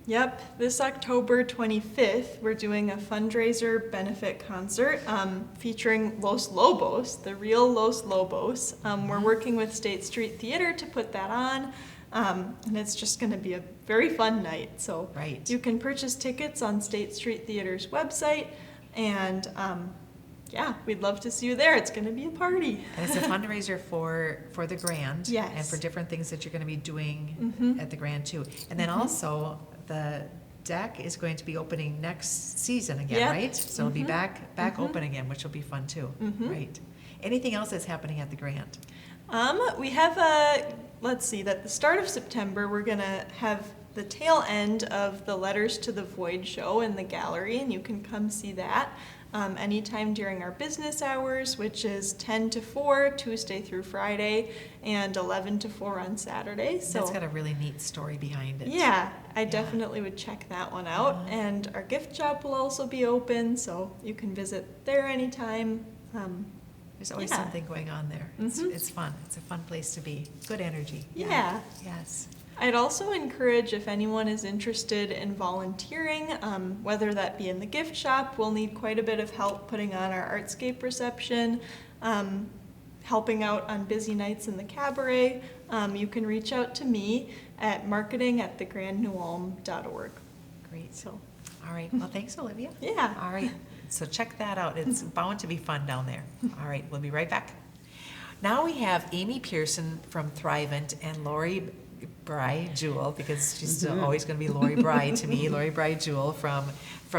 Yep, this October 25th, we're doing a fundraiser benefit concert featuring Los Lobos, the real Los Lobos. We're working with State Street Theater to put that on, and it's just going to be a very fun night. So Right. you can purchase tickets on State Street Theater's website, and yeah, we'd love to see you there. It's going to be a party. And it's a fundraiser for the Grand. Yes. And for different things that you're going to be doing at the Grand too. And then also the deck is going to be opening next season again, Yep. right? So it'll be back open again, which will be fun too. Right. Anything else that's happening at the Grand? We have let's see, at the start of September, we're going to have the tail end of the Letters to the Void show in the gallery, and you can come see that anytime during our business hours, which is 10 to 4, Tuesday through Friday, and 11 to 4 on Saturday. So That's got a really neat story behind it. yeah, I definitely would check that one out. And our gift shop will also be open, so you can visit there anytime. There's always Yeah. something going on there. It's fun. It's a fun place to be. Good energy. Yeah. Yes. I'd also encourage, if anyone is interested in volunteering, whether that be in the gift shop, we'll need quite a bit of help putting on our artscape reception, helping out on busy nights in the cabaret. You can reach out to me at marketing@thegrandnewulm.org. Great. So, All right. Well, thanks, Olivia. yeah. All right. So check that out. It's bound to be fun down there. All right. We'll be right back. Now we have Amy Pearson from Thrivent and Lori Bry Jewell, because she's still always going to be Lori Bry to me, Lori Bry Jewell from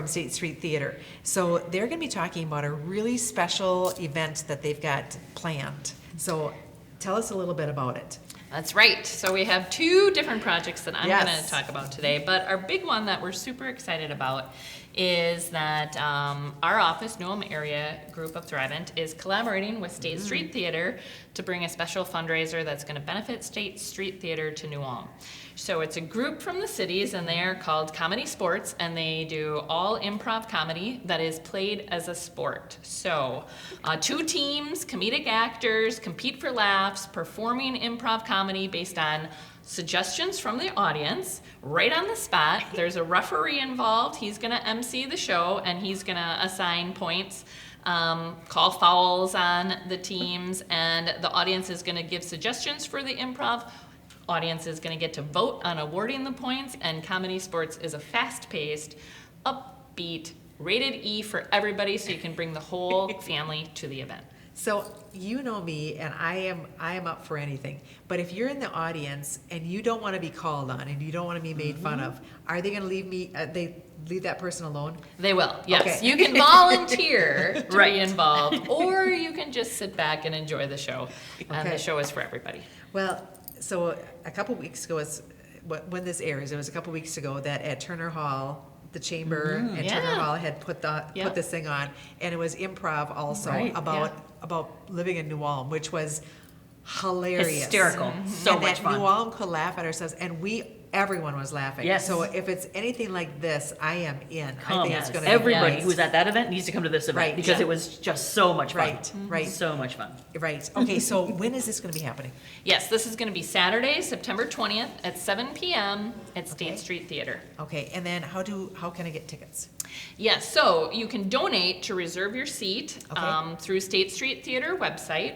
State Street Theater. So they're going to be talking about a really special event that they've got planned. So tell us a little bit about it. That's right. So we have 2 different projects that I'm Yes. going to talk about today. But our big one that we're super excited about is that our office, Newham area group of Thrivent, is collaborating with State Street Theater to bring a special fundraiser that's going to benefit State Street Theater to New Ulm. So it's a group from the cities, and they are called Comedy Sports, and they do all improv comedy that is played as a sport. So 2 teams, comedic actors, compete for laughs, performing improv comedy based on suggestions from the audience right on the spot. There's a referee involved. He's going to MC the show, and he's going to assign points, call fouls on the teams, and the audience is going to give suggestions for the improv. Audience is going to get to vote on awarding the points, and Comedy Sports is a fast-paced, upbeat, rated E for everybody, so you can bring the whole family to the event. So you know me, and I am up for anything. But if you're in the audience and you don't want to be called on and you don't want to be made fun of, are they going to leave me? They leave that person alone? They will, yes. Okay. You can volunteer to be involved, or you can just sit back and enjoy the show. And Okay. the show is for everybody. Well, so a couple weeks ago, when this airs, it was a couple weeks ago that at Turner Hall, the chamber and yeah. Turner Hall had put Yep. this thing on, and it was improv also Right, about living in New Ulm, which was hilarious, Hysterical. So and much that fun. New Ulm could laugh at ourselves, and everyone was laughing. Yes. So if it's anything like this, I am in. I think it's going to Everybody be who was at that event needs to come to this event Right. because Yeah. it was just so much fun. Right, right. So much fun. right. Okay, so when is this going to be happening? Yes, this is going to be Saturday, September 20th at 7 p.m. at State Okay. Street Theater. Okay, and then how can I get tickets? Yes, so you can donate to reserve your seat Okay. through State Street Theater website,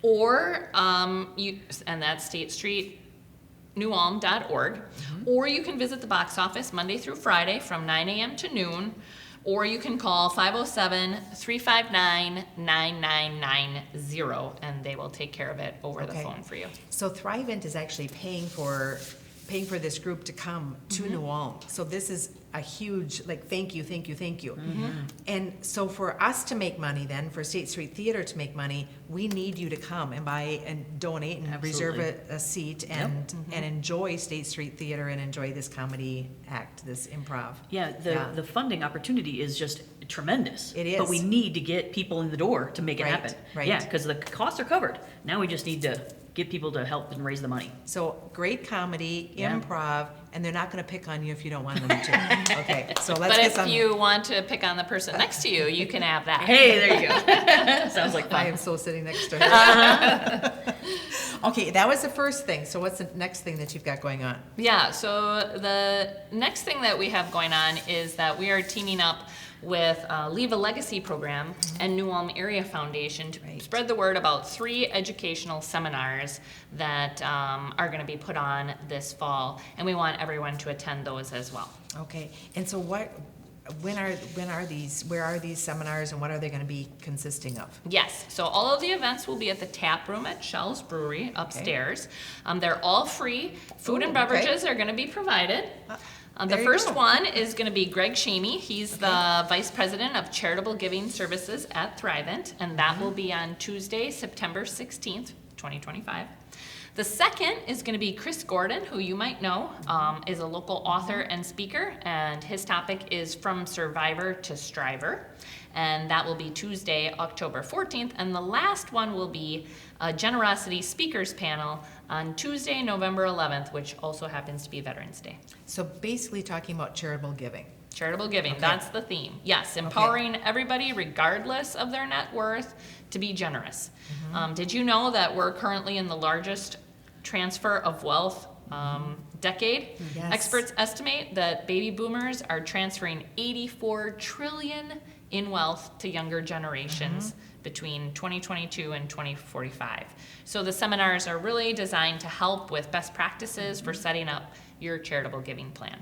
or and that's statestreetnewulm.org, or you can visit the box office Monday through Friday from 9 a.m. to noon, or you can call 507-359-9990, and they will take care of it over the Okay. phone for you. So Thrivent is actually paying for this group to come to New Ulm. So this is a huge, thank you. And so for us to make money then, for State Street Theater to make money, we need you to come and buy and donate and reserve a seat and enjoy State Street Theater and enjoy this comedy act, this improv. Yeah, the funding opportunity is just tremendous. It is. But we need to get people in the door to make it Right, happen. right. Yeah, because the costs are covered. Now we just need to get people to help and raise the money. So great comedy, Yeah. improv, and they're not gonna pick on you if you don't want them to. Okay, so let's But get if some. you want to pick on the person next to you, you can have that. Hey, there you go. Sounds like I fun. am so sitting next to her. Okay, that was the first thing. So what's the next thing that you've got going on? Yeah, so the next thing that we have going on is that we are teaming up with Leave a Legacy program and New Ulm Area Foundation to Right. spread the word about 3 educational seminars that are going to be put on this fall, and we want everyone to attend those as well. Okay, and so when are these, where are these seminars and what are they gonna be consisting of? Yes, so all of the events will be at the tap room at Shell's Brewery upstairs. They're all free. Food and Oh, okay. beverages are going to be provided. The there you first go. one is going to be Greg Shamey. He's the Vice President of Charitable Giving Services at Thrivent, and that will be on Tuesday, September 16th, 2025. The second is going to be Chris Gordon, who you might know, is a local author and speaker, and his topic is From Survivor to Striver, and that will be Tuesday, October 14th. And the last one will be a Generosity Speakers Panel on Tuesday, November 11th, which also happens to be Veterans Day. So basically talking about charitable giving. Charitable giving, Okay. that's the theme. Yes, empowering everybody, regardless of their net worth, to be generous. Did you know that we're currently in the largest transfer of wealth decade? Yes. Experts estimate that baby boomers are transferring $84 trillion in wealth to younger generations between 2022 and 2045. So the seminars are really designed to help with best practices for setting up your charitable giving plan.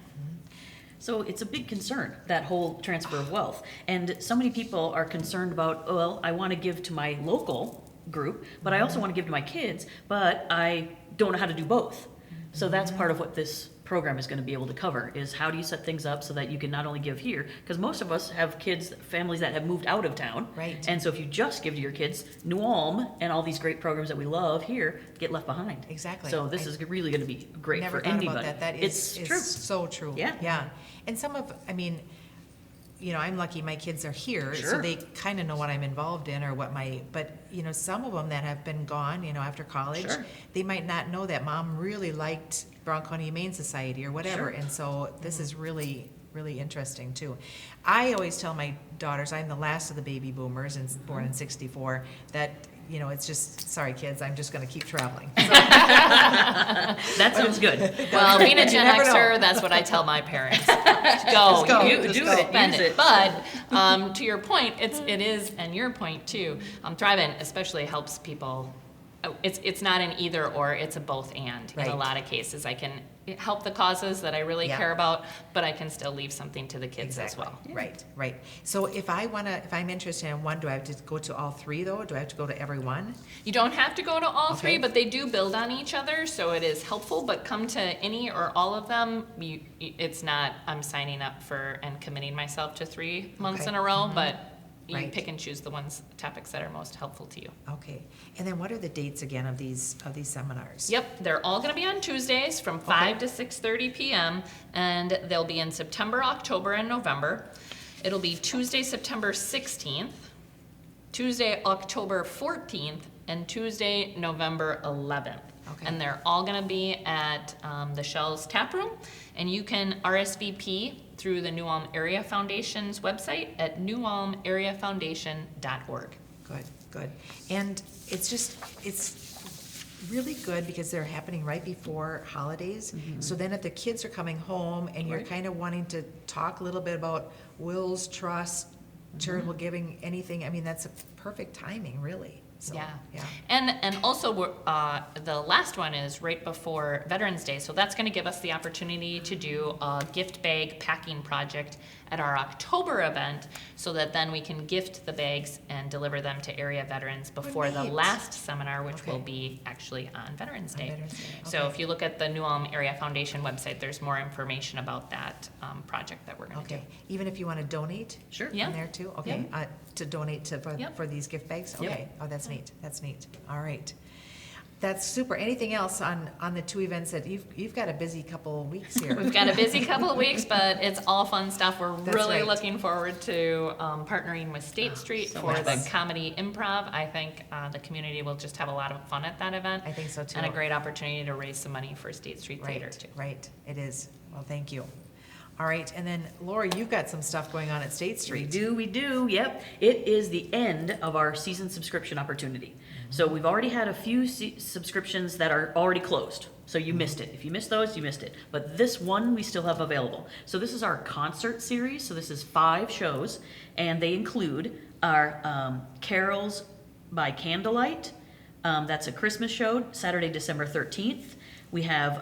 So it's a big concern, that whole transfer of wealth. And so many people are concerned about, well, I want to give to my local group, but I also want to give to my kids, but I don't know how to do both. So that's part of what this program is going to be able to cover, is how do you set things up so that you can not only give here, because most of us have kids, families that have moved out of town. Right. And so if you just give to your kids, New Ulm and all these great programs that we love here get left behind. Exactly. So this is really going to be great Never for thought anybody. about that. That is It's true. so true. Yeah. Yeah. And I'm lucky my kids are here, so Sure. they kind of know what I'm involved in or but some of them that have been gone, after college, Sure. they might not know that mom really liked Brown County Humane Society or whatever. Sure. And so this is really, really interesting too. I always tell my daughters, I'm the last of the baby boomers and born in '64, that, it's just, sorry kids, I'm just gonna keep traveling. That sounds good. Well, being a You Gen never know. Xer, that's what I tell my parents. Go, go, you just do go. it, spend Use it. it. But to your point, it is, and your point too, Thrivent especially helps people it's not an either or, it's a both and. In a Right. lot of cases, I can help the causes that I really Yeah. care about, but I can still leave something to the kids as Exactly. well. Right, right. So if I'm interested in one, do I have to go to all three though? Do I have to go to every one? You don't have to go to all three, Okay. but they do build on each other, so it is helpful. But come to any or all of them. It's not, I'm signing up for and committing myself to 3 months Okay. in a row, but you Right. pick and choose the topics that are most helpful to you. Okay. And then what are the dates again of these seminars? Yep, they're all going to be on Tuesdays from 5 to 6:30 p.m. and they'll be in September, October, and November. It'll be Tuesday, September 16th, Tuesday, October 14th, and Tuesday, November 11th. Okay. And they're all going to be at the Shell's Tap Room, and you can RSVP through the New Ulm Area Foundation's website at newulmareafoundation.org. Good, good. And it's really good because they're happening right before holidays. So then if the kids are coming home and you're Right. kind of wanting to talk a little bit about wills, trust, charitable giving, anything, I mean, that's a perfect timing, really. So, Yeah. Yeah. And also, the last one is right before Veterans Day, so that's going to give us the opportunity to do a gift bag packing project at our October event, so that then we can gift the bags and deliver them to area veterans before the neat. last seminar, which will Okay. be actually on Veterans On Day. Veterans Day, So okay. if you look at the New Ulm Area Foundation website, there's more information about that project that we're going to do. Okay, even if you want to donate? Sure. Yeah. In there too? Okay, to donate Yep. for these gift bags? Yep. Okay, oh, that's neat, that's neat. All right. That's super. Anything else on the two events that you've got a busy couple of weeks here? We've got a busy couple of weeks, but it's all fun stuff. We're That's really right. looking forward to partnering with State Street so for much the fun. comedy improv. I think the community will just have a lot of fun at that event. I think so too. And a great opportunity to raise some money for State Street Theater Right, too. right, it is. Well, thank you. All right, and then Laura, you've got some stuff going on at State Street. We do, yep. It is the end of our season subscription opportunity. So we've already had a few subscriptions that are already closed. So you missed it. If you missed those, you missed it. But this one we still have available. So this is our concert series. So this is 5 shows, and they include our Carols by Candlelight. That's a Christmas show, Saturday, December 13th. We have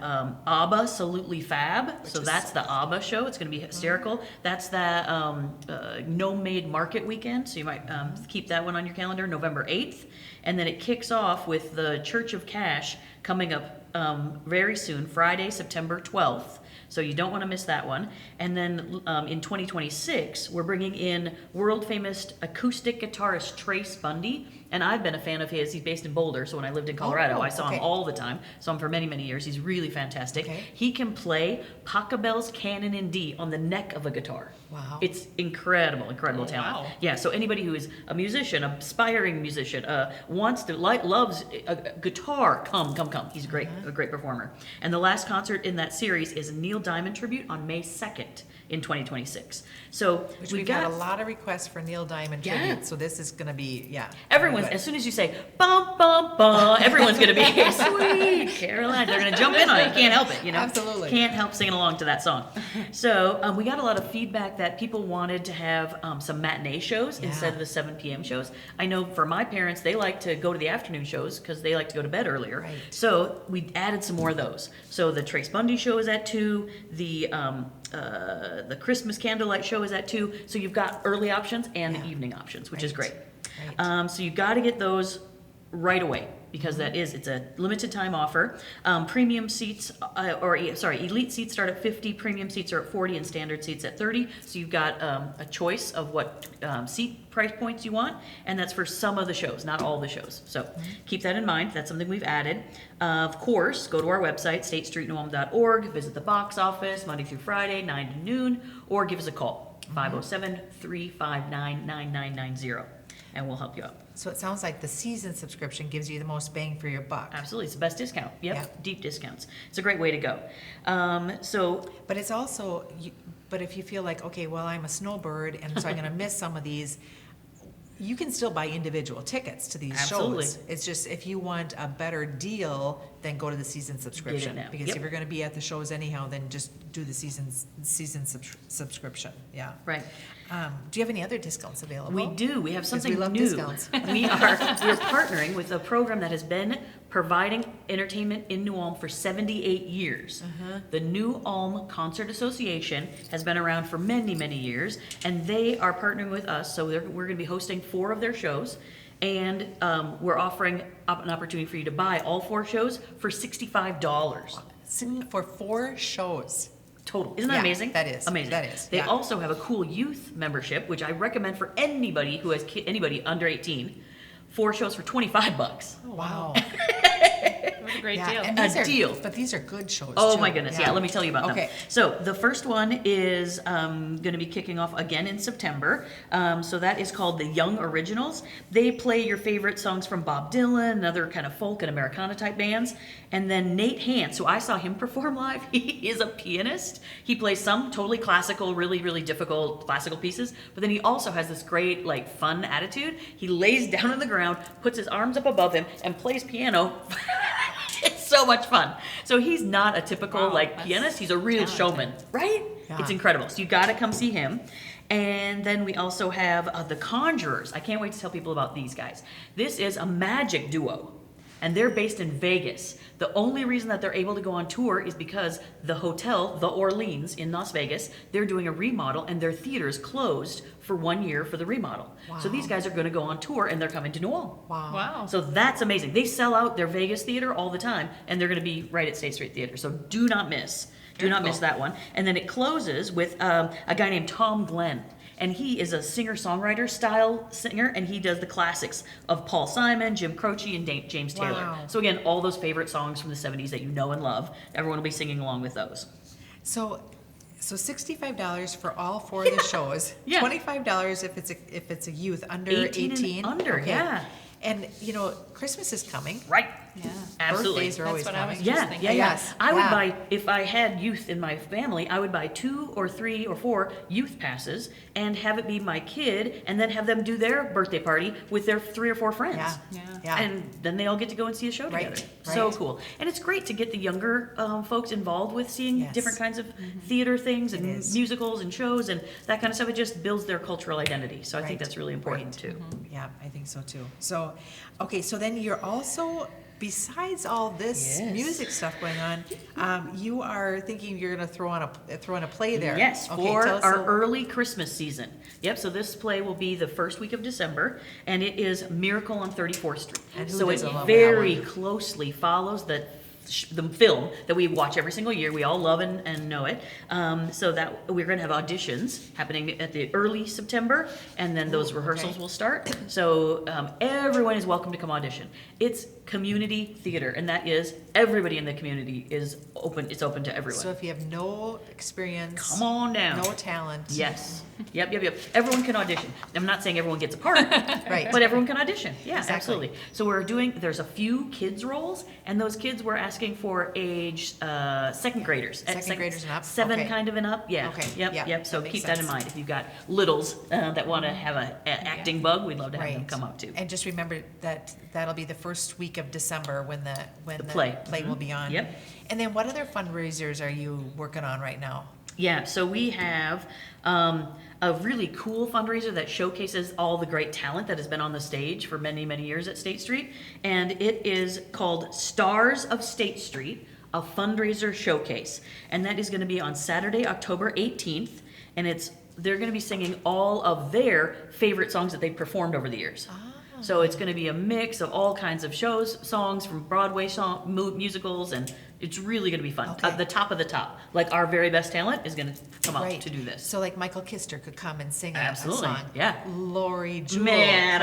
ABBA, Salutely Fab. So that's the ABBA show. It's going to be hysterical. That's the No-Made Market weekend. So you might keep that one on your calendar, November 8th. And then it kicks off with the Church of Cash coming up very soon, Friday, September 12th. So you don't want to miss that one. And then in 2026, we're bringing in world-famous acoustic guitarist Trace Bundy. And I've been a fan of his. He's based in Boulder, so when I lived in Colorado, Oh, I saw okay. him all the time. Saw him for many, many years. He's really fantastic. Okay. He can play Pachelbel's Canon in D on the neck of a guitar. Wow. It's incredible talent. wow. Yeah, so anybody who is a musician, aspiring musician, wants to, loves a guitar, come. He's a great performer. And the last concert in that series is a Neil Diamond tribute on May 2nd in 2026. So Which we've got a lot of requests for Neil Diamond Yeah. tribute, so this is gonna be, yeah. everyone's, good. as soon as you say, bum, bum, bum, everyone's gonna be, sweet, Caroline, they're gonna jump in on it, you can't help it, you know? Absolutely. Can't help singing along to that song. So, we got a lot of feedback that people wanted to have, some matinee shows Yeah. instead of the 7 p.m. shows. I know for my parents, they like to go to the afternoon shows, because they like to go to bed earlier. Right. So, we added some more of those. So the Trace Bundy show is at 2, the Christmas Candlelight show is at 2, so you've got early options and Yeah. evening options, which is Right. great. Right. So you got to get those right away because it's a limited time offer. Premium seats, elite seats start at 50, premium seats are at 40, and standard seats at 30. So you've got a choice of what seat price points you want, and that's for some of the shows, not all the shows. So keep that in mind. That's something we've added. Of course, go to our website, statestreetnewulm.org, visit the box office Monday through Friday, 9 to noon, or give us a call, 507-359-9990, and we'll help you out. So it sounds like the season subscription gives you the most bang for your buck. Absolutely, it's the best discount. Yep, Yeah. deep discounts. It's a great way to go. So But it's also, but if you feel like, okay, well, I'm a snowbird, and so I'm gonna miss some of these, you can still buy individual tickets to these Absolutely. shows. It's just if you want a better deal, then go to the season subscription. now. Because Yep. if you're going to be at the shows anyhow, then just do the season subscription. Yeah. Right. Do you have any other discounts available? We do. We have 'Cause something we love new. discounts. We're partnering with a program that has been providing entertainment in New Ulm for 78 years. The New Ulm Concert Association has been around for many, many years, and they are partnering with us. So we're going to be hosting 4 of their shows, and we're offering an opportunity for you to buy all 4 shows for $65 For 4 shows. total. Isn't that Yeah, amazing? that is. Amazing. That is, They yeah. also have a cool youth membership, which I recommend for anybody who has anybody under 18. 4 shows for $25. Wow. What a great Yeah, deal. and A these are, deal. But these are good shows. Oh too. my goodness, yeah, let me tell you about Okay. them. So the first one is going to be kicking off again in September. So that is called the Young Originals. They play your favorite songs from Bob Dylan and other kind of folk and Americana type bands. And then Nate Hance, so I saw him perform live. He is a pianist. He plays some totally classical, really, really difficult classical pieces. But then he also has this great, like, fun attitude. He lays down on the ground, puts his arms up above him, and plays piano. It's so much fun. So he's not a typical Wow, like that's pianist. He's a real talented. showman, right? Yeah. It's incredible. So you got to come see him. And then we also have the Conjurers. I can't wait to tell people about these guys. This is a magic duo, and they're based in Vegas. The only reason that they're able to go on tour is because the hotel, the Orleans in Las Vegas, they're doing a remodel, and their theater's closed for 1 year for the remodel. So these guys are going to go on tour, and they're coming to New Ulm. Wow. Wow. So that's amazing. They sell out their Vegas theater all the time, and they're going to be right at State Street Theater. So do not miss. Do not miss that one. And then it closes with a guy named Tom Glenn. And he is a singer-songwriter style singer, and he does the classics of Paul Simon, Jim Croce, and James Taylor. Wow. So again, all those favorite songs from the 70s that you know and love, everyone will be singing along with those. So $65 for all 4 of the shows. Yeah. $25 if it's a youth under 18 18. and under, yeah. And Christmas is coming. Right. Yeah. Absolutely. Birthdays are always what I was coming. just Yeah, thinking. yeah, Yes, I would yeah. buy, if I had youth in my family, I would buy 2 or 3 or 4 youth passes and have it be my kid, and then have them do their birthday party with their 3 or 4 friends. Yeah. Yeah. Yeah. And then they all get to go and see a show Right, together. So right. cool. And it's great to get the younger folks involved with seeing Yes. different kinds of theater things and It is. musicals and shows and that kind of stuff. It just builds their cultural identity. So I think Right, that's really important right. too. Yeah, I think so too. So, okay, so then you're also, besides all this Yes. music stuff going on, you are thinking you're going to throw in a play there. Yes, Okay, for tell us our early Christmas season. Yep, so this play will be the first week of December, and it is Miracle on 34th Street. And who So it doesn't love that very one? closely follows the film that we watch every single year. We all love and know it. So that we're going to have auditions happening at the early September, and then those rehearsals will start. So everyone is welcome to come audition. It's community theater, and that is everybody in the community is open. It's open to everyone. So if you have no experience, Come on down. no talent, Yes. Yep. Everyone can audition. I'm not saying everyone gets a part, Right. but everyone can audition. Yeah, Exactly. absolutely. So there's a few kids roles, and those kids we're asking for age second graders. At Second graders and up? 7 Okay. kind of and up. Yeah. Okay, Yep. yeah, Yep. So that makes keep that in sense. mind. If you've got littles that want to have a acting bug, we'd love to have them right. come up too. And just remember that that'll be the first week of December when the play. will be on. Yep. And then what other fundraisers are you working on right now? Yeah, so we have a really cool fundraiser that showcases all the great talent that has been on the stage for many, many years at State Street. And it is called Stars of State Street, a fundraiser showcase. And that is going to be on Saturday, October 18th. And they're going to be singing all of their favorite songs that they've performed over the years. So it's going to be a mix of all kinds of shows, songs from Broadway musicals, and it's really going to be fun. Okay. The top of the top. Like our very best talent is going to come out Right. to do this. So like Michael Kister could come and sing a Absolutely, song. yeah. Lori Jewell. Man.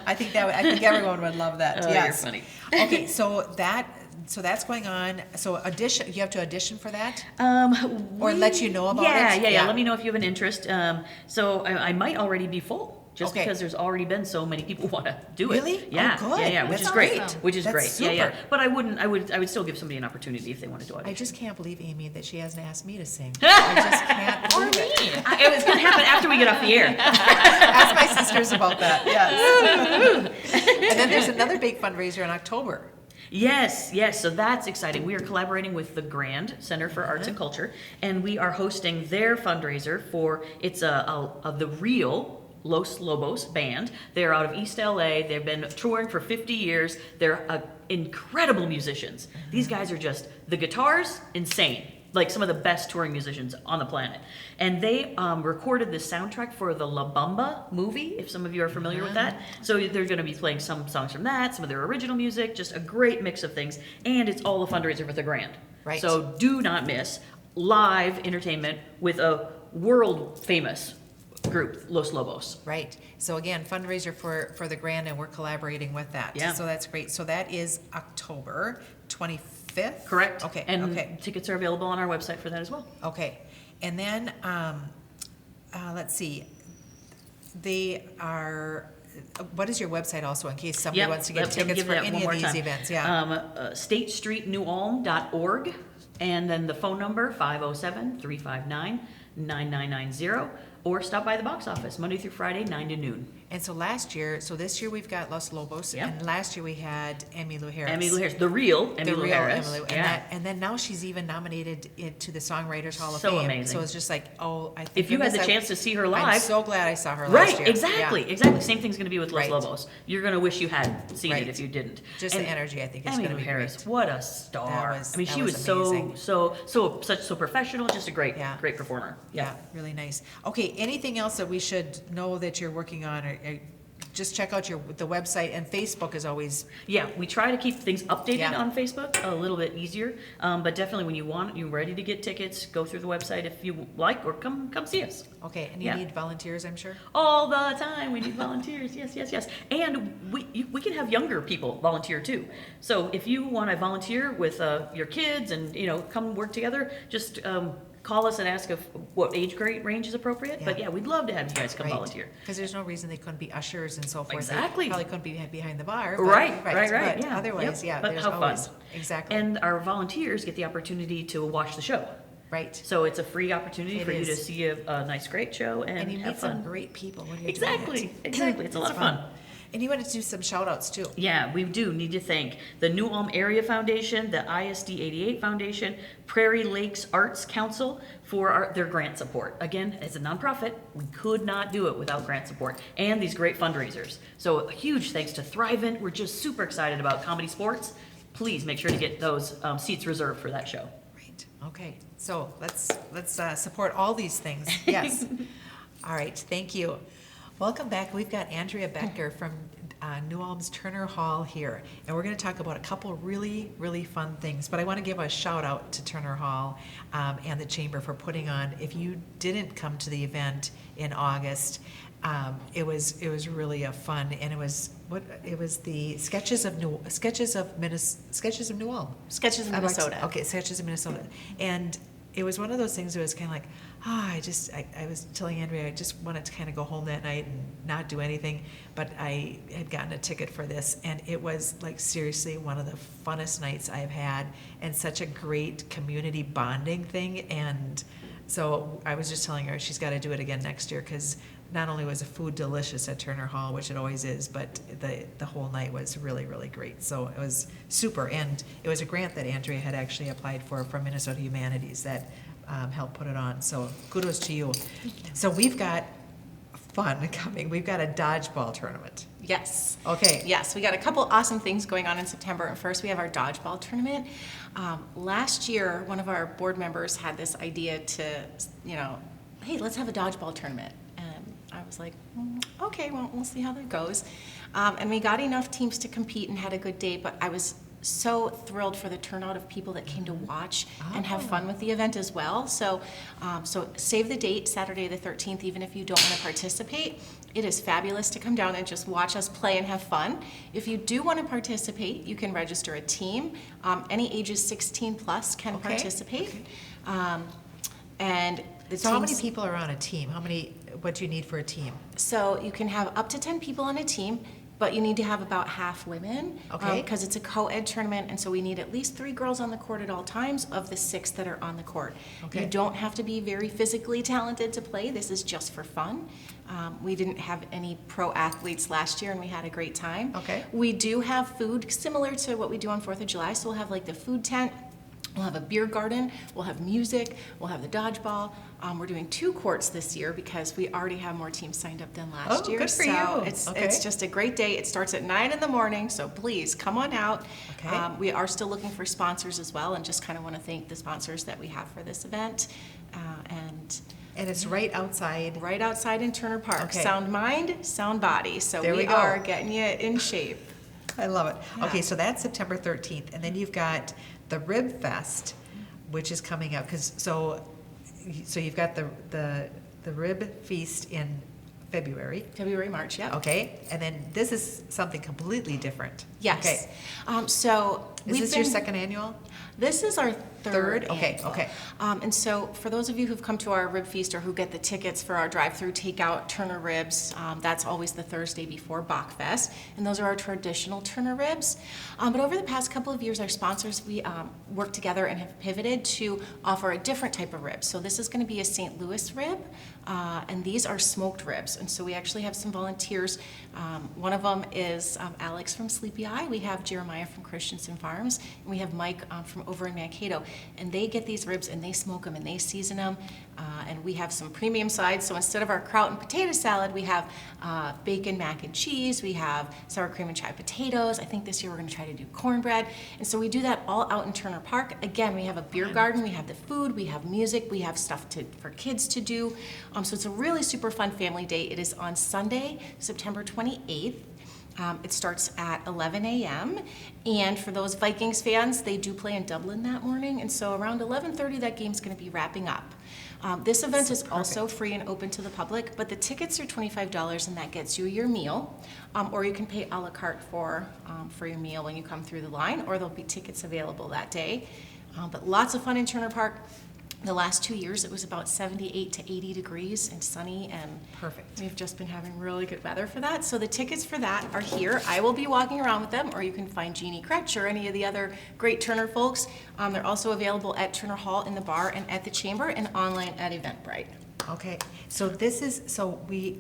I think everyone would love that. Oh, yes. you're funny. Okay, so that's going on. So you have to audition for that? Or let you know about yeah, it? Yeah. Yeah. Let me know if you have an interest. So I might already be full. just Okay. because there's already been so many people want to do it. Really? Yeah, Oh, good. yeah, which That's is great. awesome. Which is That's great. super. Yeah. But I would still give somebody an opportunity if they wanted to audition. I just can't believe, Amy, that she hasn't asked me to sing. I just can't believe it. It's going to happen after we get off the air. Ask my sisters about that, yes. And then there's another big fundraiser in October. Yes. So that's exciting. We are collaborating with the Grand Center for Arts and Culture, and we are hosting their fundraiser for the real Los Lobos band. They're out of East LA. They've been touring for 50 years. They're incredible musicians. These guys are just, the guitars, insane. Like some of the best touring musicians on the planet. And they recorded the soundtrack for the La Bamba movie, if some of you are familiar with that. So they're going to be playing some songs from that, some of their original music, just a great mix of things. And it's all a fundraiser for the Grand. Right. So do not miss live entertainment with a world famous group, Los Lobos. Right. So again, fundraiser for the Grand, and we're collaborating with that. Yeah. So that's great. So that is October 25th? Correct. Okay, And okay. tickets are available on our website for that as well. Okay. And then, let's see, they are, what is your website also, in case somebody Yep, wants to get let me tickets give for that any one of more these time. events? Yeah. StateStreetNewUlm.org, and then the phone number 507-359-9990, or stop by the box office Monday through Friday, 9 to noon. And so this year we've got Los Lobos, Yeah. and last year we had Emmylou Harris. Emmylou Harris, the real The Emmylou real Harris. Emmylou. And then now she's even nominated to the Songwriters Hall of So Fame. amazing. So it's just like, oh, I think. If you had the chance to see her I'm live, so glad I saw her last right? year. Exactly, Yeah. exactly. Same thing's going to be with Los Right. Lobos. You're going to wish you had seen Right. it if you didn't. Just And the energy, I think, is going to Emmylou be Harris, great. what a star! That I mean, she was was amazing. so professional, just a great, Yeah. great performer. Yeah, really nice. Okay, anything else that we should know that you're working on, or just check out the website, and Facebook is always, Yeah, we try to keep things updated Yeah. on Facebook a little bit easier, but definitely when you're ready to get tickets, go through the website if you like, or come see us. okay, and you Yeah. need volunteers, I'm sure? All the time, we need volunteers. Yes. And we can have younger people volunteer too. So if you want to volunteer with your kids and come work together, just call us and ask if what age grade range is appropriate. Yeah. But yeah, we'd love to have you guys come volunteer. Because there's no reason they couldn't be ushers and so forth. Exactly. They probably couldn't be behind the bar. But, Right. But Yeah. otherwise, Yep. yeah, But there's how always. fun. Exactly. And our volunteers get the opportunity to watch the show. Right. So it's a free opportunity It for you to is. see a nice, great show and you have meet some fun. great people when you're Exactly. doing it. Exactly. It's a lot of fun. And you wanted to do some shout outs too. Yeah, we do need to thank the New Ulm Area Foundation, the ISD 88 Foundation, Prairie Lakes Arts Council for their grant support. Again, as a nonprofit, we could not do it without grant support and these great fundraisers. So a huge thanks to Thrivent. We're just super excited about comedy sports. Please make sure to get those seats reserved for that show. Right. Okay. So let's support all these things. Yes. All right. Thank you. Welcome back. We've got Andrea Becker from New Ulm's Turner Hall here, and we're going to talk about a couple really, really fun things. But I want to give a shout out to Turner Hall and the Chamber for putting on. If you didn't come to the event in August, it was really a fun, and it was the Sketches of New Ulm. Sketches of Minnesota. Okay, Sketches of Minnesota, and it was one of those things that was kind of like, I was telling Andrea I just wanted to kind of go home that night and not do anything, but I had gotten a ticket for this, and it was like seriously one of the funnest nights I've had, and such a great community bonding thing. And so I was just telling her she's got to do it again next year, because not only was the food delicious at Turner Hall, which it always is, but the whole night was really, really great. So it was super, and it was a grant that Andrea had actually applied for from Minnesota Humanities that helped put it on. So kudos to you. So we've got fun coming. We've got a dodgeball tournament. Yes. Okay. Yes, we got a couple awesome things going on in September. And first, we have our dodgeball tournament. Last year, one of our board members had this idea to, hey, let's have a dodgeball tournament. And I was like, okay, well, we'll see how that goes. And we got enough teams to compete and had a good day, but I was so thrilled for the turnout of people that came to watch and have fun with the event as well. So save the date, Saturday the 13th, even if you don't want to participate. It is fabulous to come down and just watch us play and have fun. If you do want to participate, you can register a team. Any ages 16 plus can participate. And the So how many teams- people are on a team? How many what you need for a team? So you can have up to 10 people on a team, but you need to have about half women. Okay. Because it's a co-ed tournament, and so we need at least 3 girls on the court at all times of the 6 that are on the court. Okay. You don't have to be very physically talented to play. This is just for fun. We didn't have any pro athletes last year, and we had a great time. Okay. We do have food similar to what we do on 4th of July, so we'll have like the food tent. We'll have a beer garden, we'll have music, we'll have the dodgeball. We're doing 2 courts this year because we already have more teams signed up than last Oh, year. good for so you. it's Okay. it's just a great day. It starts at 9 in the morning, so please come on out. Okay. We are still looking for sponsors as well, and just kind of want to thank the sponsors that we have for this event. And it's right outside. Right outside in Turner Park. Okay. Sound mind, sound body. So There we we go. are getting you in shape. I love it. Yeah. Okay, so that's September 13th, and then you've got the Rib Fest, which is coming up, so you've got the Rib Feast in February. February, March, yeah. Okay, and then this is something completely different. Yes. Okay. So Is this your second annual? This is our third. Okay, annual. okay. And so for those of you who've come to our rib feast or who get the tickets for our drive-through takeout Turner ribs, that's always the Thursday before Bachfest, and those are our traditional Turner ribs. But over the past couple of years, our sponsors, we worked together and have pivoted to offer a different type of rib. So this is going to be a St. Louis rib, and these are smoked ribs. And so we actually have some volunteers. One of them is Alex from Sleepy Eye. We have Jeremiah from Christensen Farms, and we have Mike from over in Mankato. And they get these ribs and they smoke them and they season them. And we have some premium sides. So instead of our kraut and potato salad, we have bacon, mac and cheese. We have sour cream and chive potatoes. I think this year we're going to try to do cornbread. And so we do that all out in Turner Park. Again, we have a beer garden. We have the food. We have music. We have stuff for kids to do. So it's a really super fun family day. It is on Sunday, September 28th. It starts at 11 a.m. And for those Vikings fans, they do play in Dublin that morning. And so around 11:30, that game's going to be wrapping up. This event is also free and open to the public, but the tickets are $25, and that gets you your meal. Or you can pay a la carte for your meal when you come through the line, or there'll be tickets available that day. But lots of fun in Turner Park. The last 2 years, it was about 78 to 80 degrees and sunny, and Perfect. we've just been having really good weather for that. So the tickets for that are here. I will be walking around with them, or you can find Jeannie Kretsch or any of the other great Turner folks. They're also available at Turner Hall in the bar and at the Chamber, and online at Eventbrite. Okay, so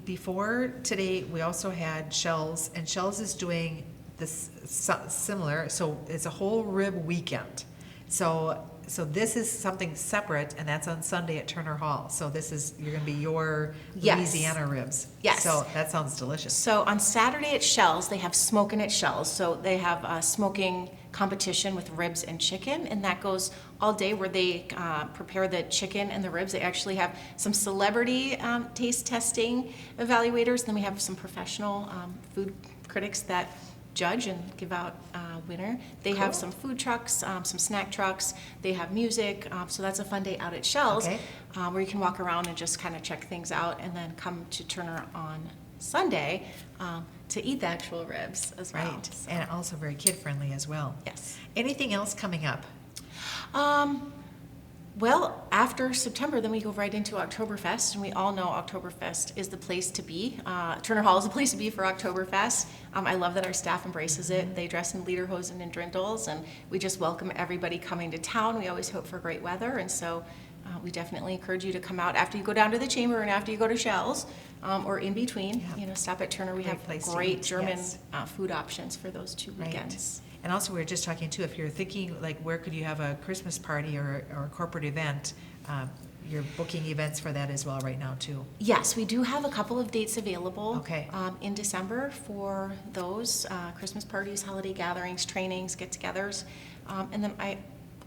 before today, we also had Shells, and Shells is doing this similar, so it's a whole rib weekend. So this is something separate, and that's on Sunday at Turner Hall. So you're gonna be your Yes. Louisiana ribs. Yes. So that sounds delicious. So on Saturday at Shells, they have Smokin' at Shells. So they have a smoking competition with ribs and chicken, and that goes all day where they prepare the chicken and the ribs. They actually have some celebrity taste testing evaluators, and then we have some professional food critics that judge and give out winner. They have some food trucks, some snack trucks. They have music. So that's a fun day out at Shells, Okay. where you can walk around and just kind of check things out, and then come to Turner on Sunday to eat the actual ribs as well. Right, So, and also very kid-friendly as well. yes. Anything else coming up? Well, after September, then we go right into Oktoberfest, and we all know Oktoberfest is the place to be. Turner Hall is the place to be for Oktoberfest. I love that our staff embraces it. They dress in lederhosen and drindles, and we just welcome everybody coming to town. We always hope for great weather, and so we definitely encourage you to come out after you go down to the Chamber and after you go to Shells, or in between. Yeah. You know, stop at Turner. We Great have place to great eat, German yes. food options for those 2 Right. weekends. And also, we were just talking too, if you're thinking, like, where could you have a Christmas party or a corporate event, you're booking events for that as well right now too. Yes, we do have a couple of dates available. Okay. In December for those Christmas parties, holiday gatherings, trainings, get-togethers. And then I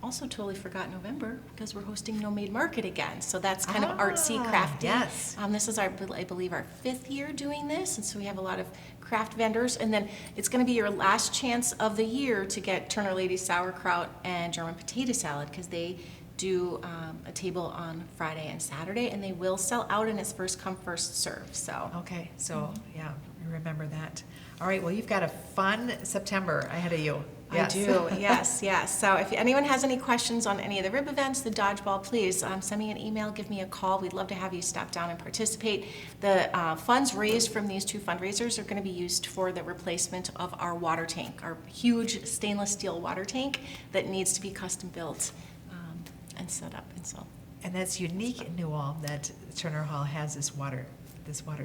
also totally forgot November because we're hosting No Made Market again. So that's kind of artsy, crafty. Yes. This is I believe our 5th year doing this, and so we have a lot of craft vendors. And then it's going to be your last chance of the year to get Turner Ladies sauerkraut and German potato salad, because they do a table on Friday and Saturday, and they will sell out, and it's first come, first serve. So Okay, so, yeah, I remember that. All right, well, you've got a fun September ahead of you. Yes. I do, yes, yes. So if anyone has any questions on any of the RIB events, the dodgeball, please send me an email, give me a call. We'd love to have you stop down and participate. The funds raised from these two fundraisers are going to be used for the replacement of our water tank, our huge stainless steel water tank that needs to be custom built and set up. And so, And that's unique in New Ulm that Turner Hall has this water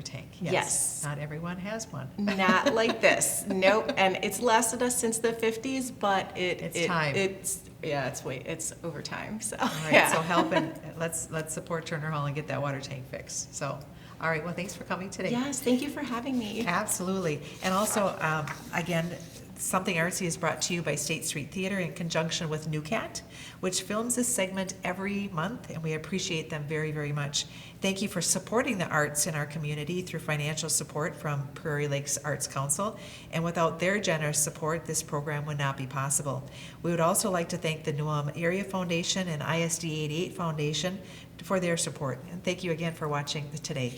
tank. Yes. Not everyone has one. not like this, nope. And it's lasted us since the 50s, but It's time. It's over time. So All right, yeah. so help and let's support Turner Hall and get that water tank fixed. So, all right, well, thanks for coming today. Yes, thank you for having me. Absolutely. And also, again, Something Artsy is brought to you by State Street Theater in conjunction with NewCat, which films this segment every month, and we appreciate them very, very much. Thank you for supporting the arts in our community through financial support from Prairie Lakes Arts Council, and without their generous support, this program would not be possible. We would also like to thank the New Ulm Area Foundation and ISD 88 Foundation for their support. And thank you again for watching today.